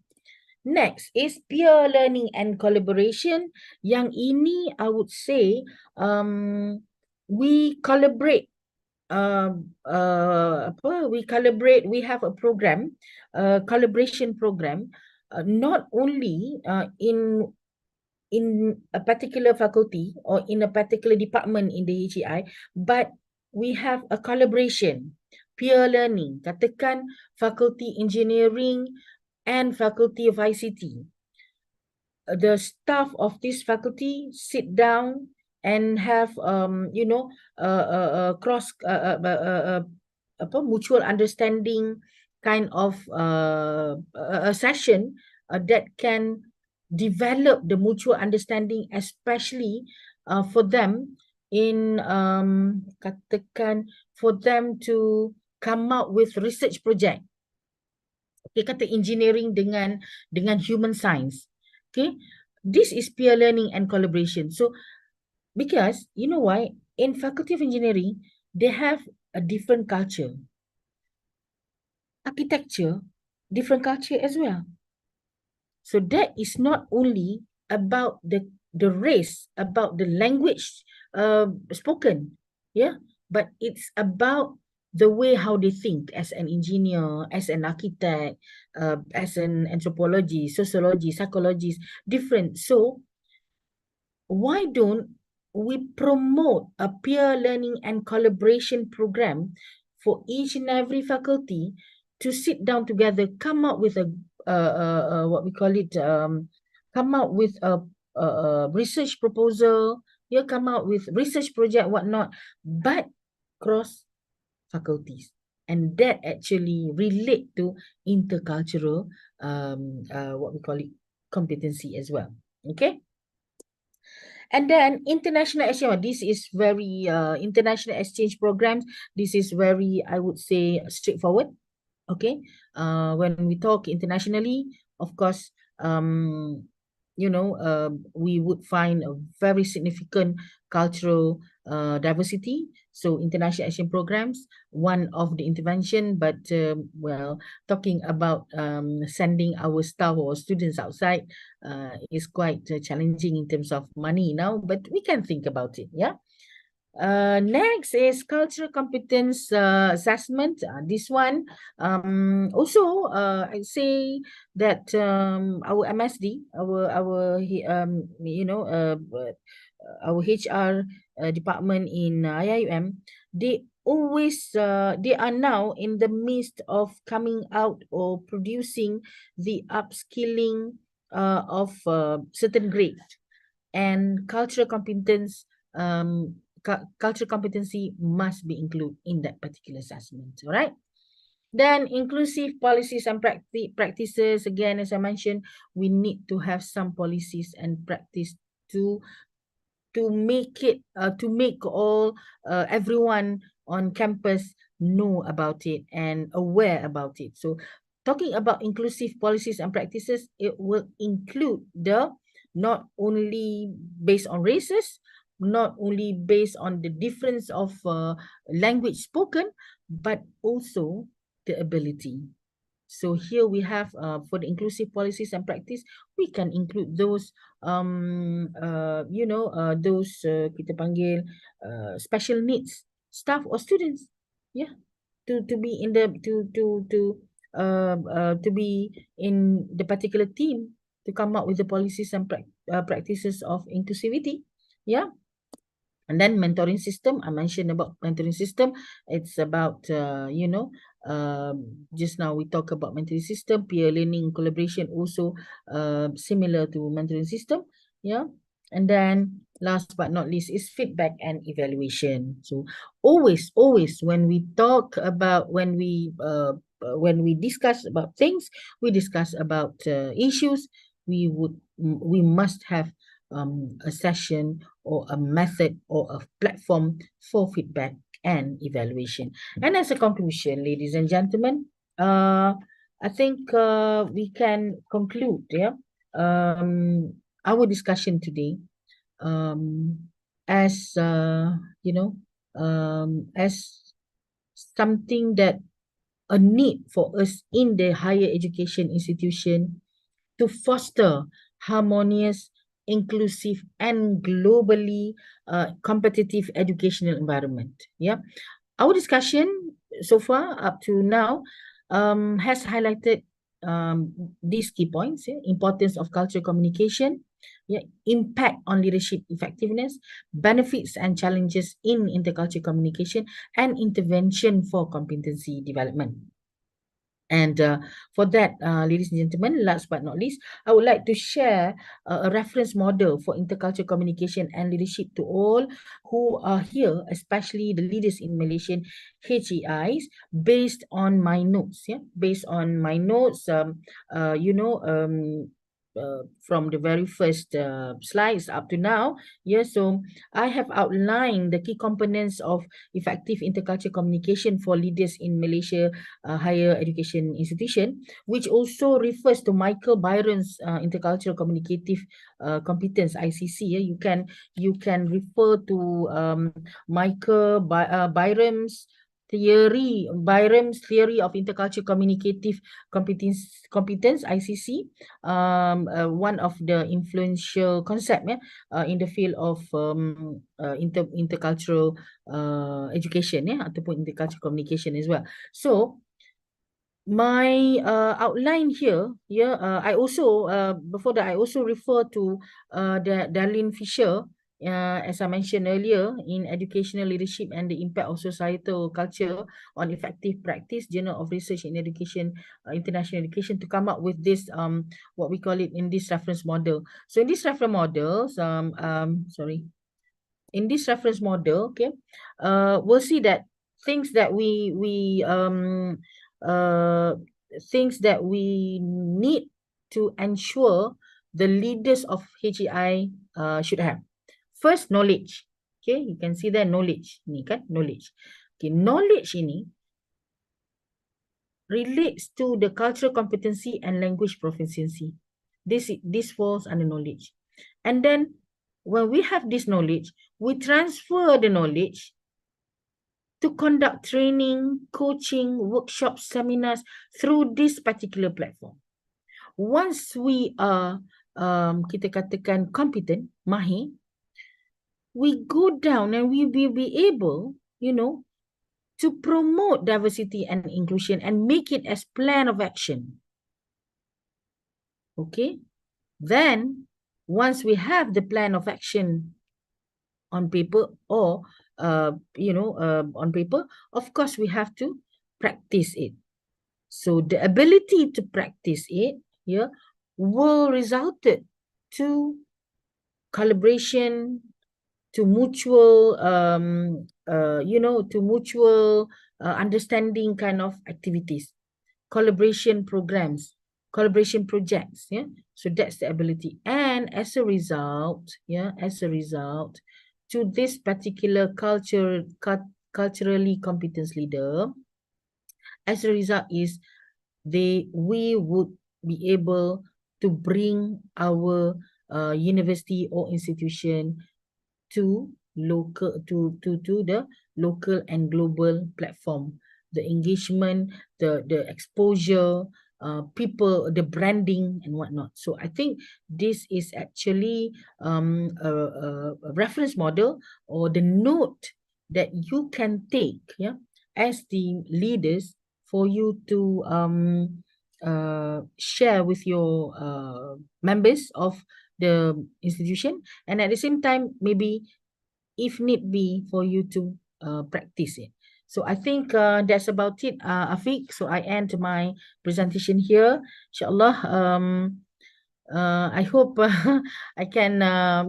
Next is peer learning and collaboration. Yang ini I would say we collaborate. We have a program, collaboration program, not only in a particular faculty or in a particular department in the HEI, but we have a collaboration, peer learning, katakan faculty engineering and faculty of ICT. The staff of this faculty sit down and have cross mutual understanding kind of a session that can develop the mutual understanding, especially for them in katakan for them to come out with research project. Okay, kata engineering dengan human science. Okay, this is peer learning and collaboration. So because you know why, in Faculty of Engineering they have a different culture, architecture different culture as well. So that is not only about the race, about the language spoken, yeah, but it's about the way how they think as an engineer, as an architect, as an anthropology, sociology, psychologist, different. So why don't we promote a peer learning and collaboration program for each and every faculty to sit down together, come up with a what we call it, come out with a research proposal, come out with research project, whatnot, but cross faculties, and that actually relate to intercultural what we call it, competency as well. Okay. And then international exchange, this is very international exchange programs. This is very, I would say, straightforward. Okay, when we talk internationally, of course, we would find a very significant cultural diversity. So international action programs, one of the intervention, but talking about sending our staff or students outside is quite challenging in terms of money now, but we can think about it. Yeah. Next is cultural competence assessment. This one, also, I'd say that our MSD, our our HR department in IIUM, they are now in the midst of coming out or producing the upskilling of certain grades, and cultural competence cultural competency must be included in that particular assessment. All right. Then inclusive policies and practices. Again, as I mentioned, we need to have some policies and practice to make it to make all everyone on campus know about it and aware about it. So talking about inclusive policies and practices, it will include the not only based on races, not only based on the difference of language spoken, but also the ability. So here we have for the inclusive policies and practice, we can include those those kita panggil special needs staff or students, yeah, to be in the to be in the particular team to come up with the policies and practices of inclusivity, yeah. And then mentoring system, I mentioned about mentoring system. It's about, just now we talk about mentoring system, peer learning, collaboration, also similar to mentoring system. Yeah. And then last but not least is feedback and evaluation. So always when we talk about, when we discuss about things, we discuss about issues, we must have a session or a method or a platform for feedback and evaluation. And as a conclusion, ladies and gentlemen, I think we can conclude, yeah, our discussion today as as something that a need for us in the higher education institution to foster harmonious, inclusive, and globally competitive educational environment. Yeah, our discussion so far up to now has highlighted these key points: importance of cultural communication, impact on leadership effectiveness, benefits and challenges in intercultural communication, and intervention for competency development. And for that, ladies and gentlemen, last but not least, I would like to share a reference model for intercultural communication and leadership to all who are here, especially the leaders in Malaysian HEIs, based on my notes. Yeah, based on my notes, from the very first slides up to now. Yeah, so I have outlined the key components of effective intercultural communication for leaders in Malaysia higher education institution, which also refers to Michael Byron's intercultural communicative competence, ICC. Yeah, you can refer to Michael Byron's theory of intercultural communicative competence, ICC, one of the influential concept, in the field of intercultural education, ataupun intercultural communication as well. So my outline here, I also before that I also refer to the Darlene Fisher, as I mentioned earlier, in Educational Leadership and the Impact of Societal Culture on Effective Practice, Journal of Research in Education, International Education, to come up with this what we call it in this reference model. So in this reference model, in this reference model, okay, we'll see that things that we need to ensure the leaders of HEI should have. First, knowledge. Okay, you can see there knowledge. Ni kan, knowledge. Okay, knowledge ini relates to the cultural competency and language proficiency. This falls under knowledge. And then when we have this knowledge, we transfer the knowledge to conduct training, coaching, workshops, seminars through this particular platform. Once we are kita katakan competent, mahir, we go down and we will be able, to promote diversity and inclusion and make it as plan of action. Okay? Then, once we have the plan of action on paper or, on paper, of course, we have to practice it. So the ability to practice it will result to collaboration, to mutual, understanding kind of activities, collaboration programs, collaboration projects. So that's the ability. And as a result, to this particular culturally competence leader, as a result is we would be able to bring our university or institution to the local and global platform. The engagement, the exposure, people, the branding and whatnot. So I think this is actually a reference model or the note that you can take, as the leaders for you to share with your members of the institution, and at the same time, maybe if need be, for you to practice it. So I think that's about it, Afiq. So I end my presentation here. Inshallah, I hope I can, I'm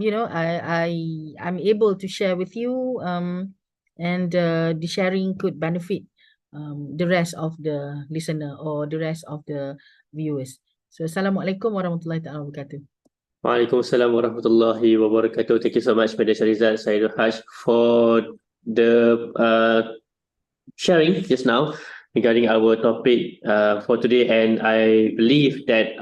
able to share with you, and the sharing could benefit the rest of the listener or the rest of the viewers. So Assalamualaikum warahmatullahi wabarakatuh. Waalaikumsalam warahmatullahi wabarakatuh. Thank you so much, Madam Sharizal, Sayyidul Hajj, for the sharing just now regarding our topic for today. And I believe that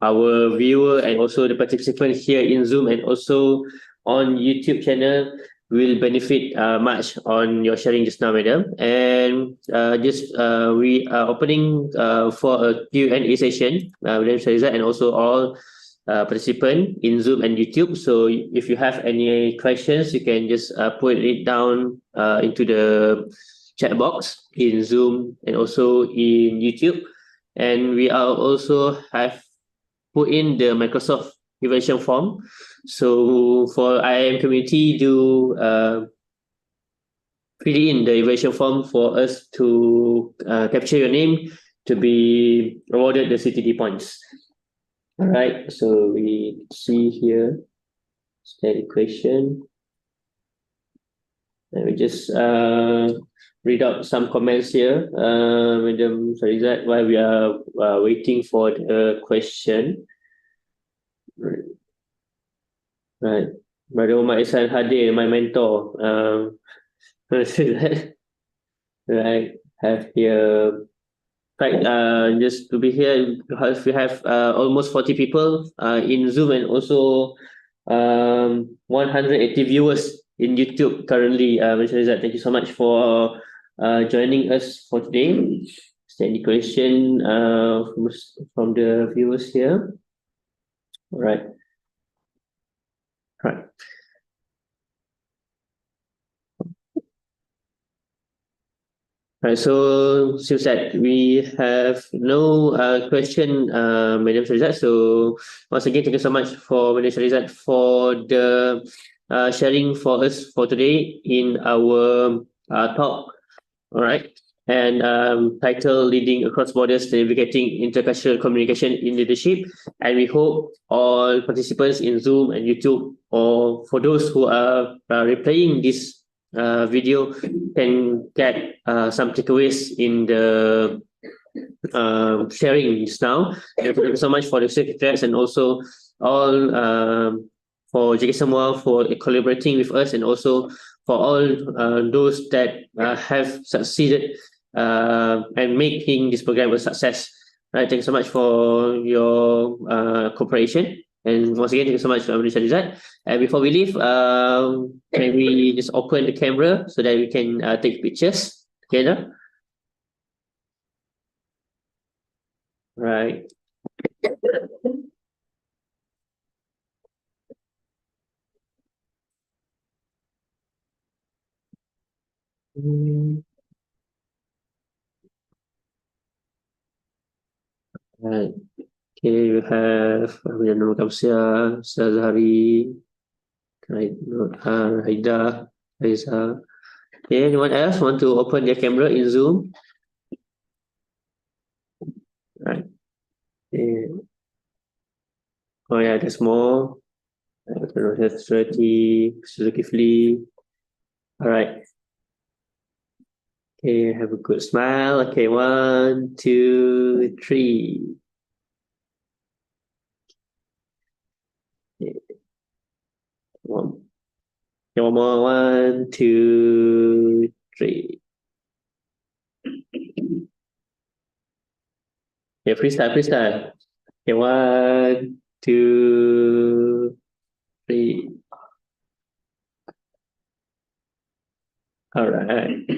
our viewer and also the participants here in Zoom and also on YouTube channel will benefit much on your sharing just now, Madam. And we are opening for a Q&A session, Madam Sharizal, and also all participant in Zoom and YouTube. So if you have any questions, you can just put it down into the chat box in Zoom and also in YouTube. And we are also have put in the Microsoft evaluation form. So for IIM community, do fill in the evaluation form for us to capture your name to be awarded the CTD points. All right, so we see here, steady question. And we just read out some comments here, Madam Sharizal, while we are waiting for the question. Right, Brother Umar Ihsan Hadir, my mentor. Right, have here. Right, just to be here, we have almost 40 people in Zoom and also 180 viewers in YouTube currently. Thank you so much for joining us for today. Is there any question from the viewers here? All right. Right. Right, so seems that we have no question, Madam Sharizal. So once again, thank you so much for Madam Sharizal for the sharing for us for today in our talk. All right, and title Leading Across Borders, Navigating Intercultural Communication in Leadership. And we hope all participants in Zoom and YouTube, or for those who are replaying this video, can get some takeaways in the sharing just now. And thank you so much for the secretaries and also all for JK Semua for collaborating with us, and also for all those that have succeeded and making this program a success. Right, thank you so much for your cooperation. And once again, thank you so much, Mr. Rizal. And before we leave, can we just open the camera so that we can take pictures together? Right. Right. Okay, we have Nama Kamsia, Sazari, Haida, Reza. Okay, anyone else want to open their camera in Zoom? Right. Okay. Oh yeah, there's more. Suzuki. All right. Okay, have a good smile. Okay, 1, 2, 3. Okay. One more. 1, 2, 3. Okay, freestyle. Okay, 1, 2, 3. All right.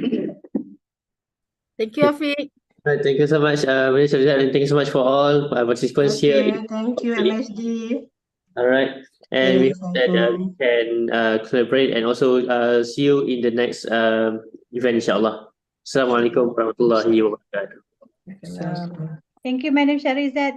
Thank you, Afiq. Right, thank you so much, Malaysia, and thank you so much for all participants here. Okay, thank you, MSD. All right, and we hope that we Assalamualaikum. can collaborate and also see you in the next event, inshallah. Assalamualaikum warahmatullahi wabarakatuh. Thank you, Madam Sharizat.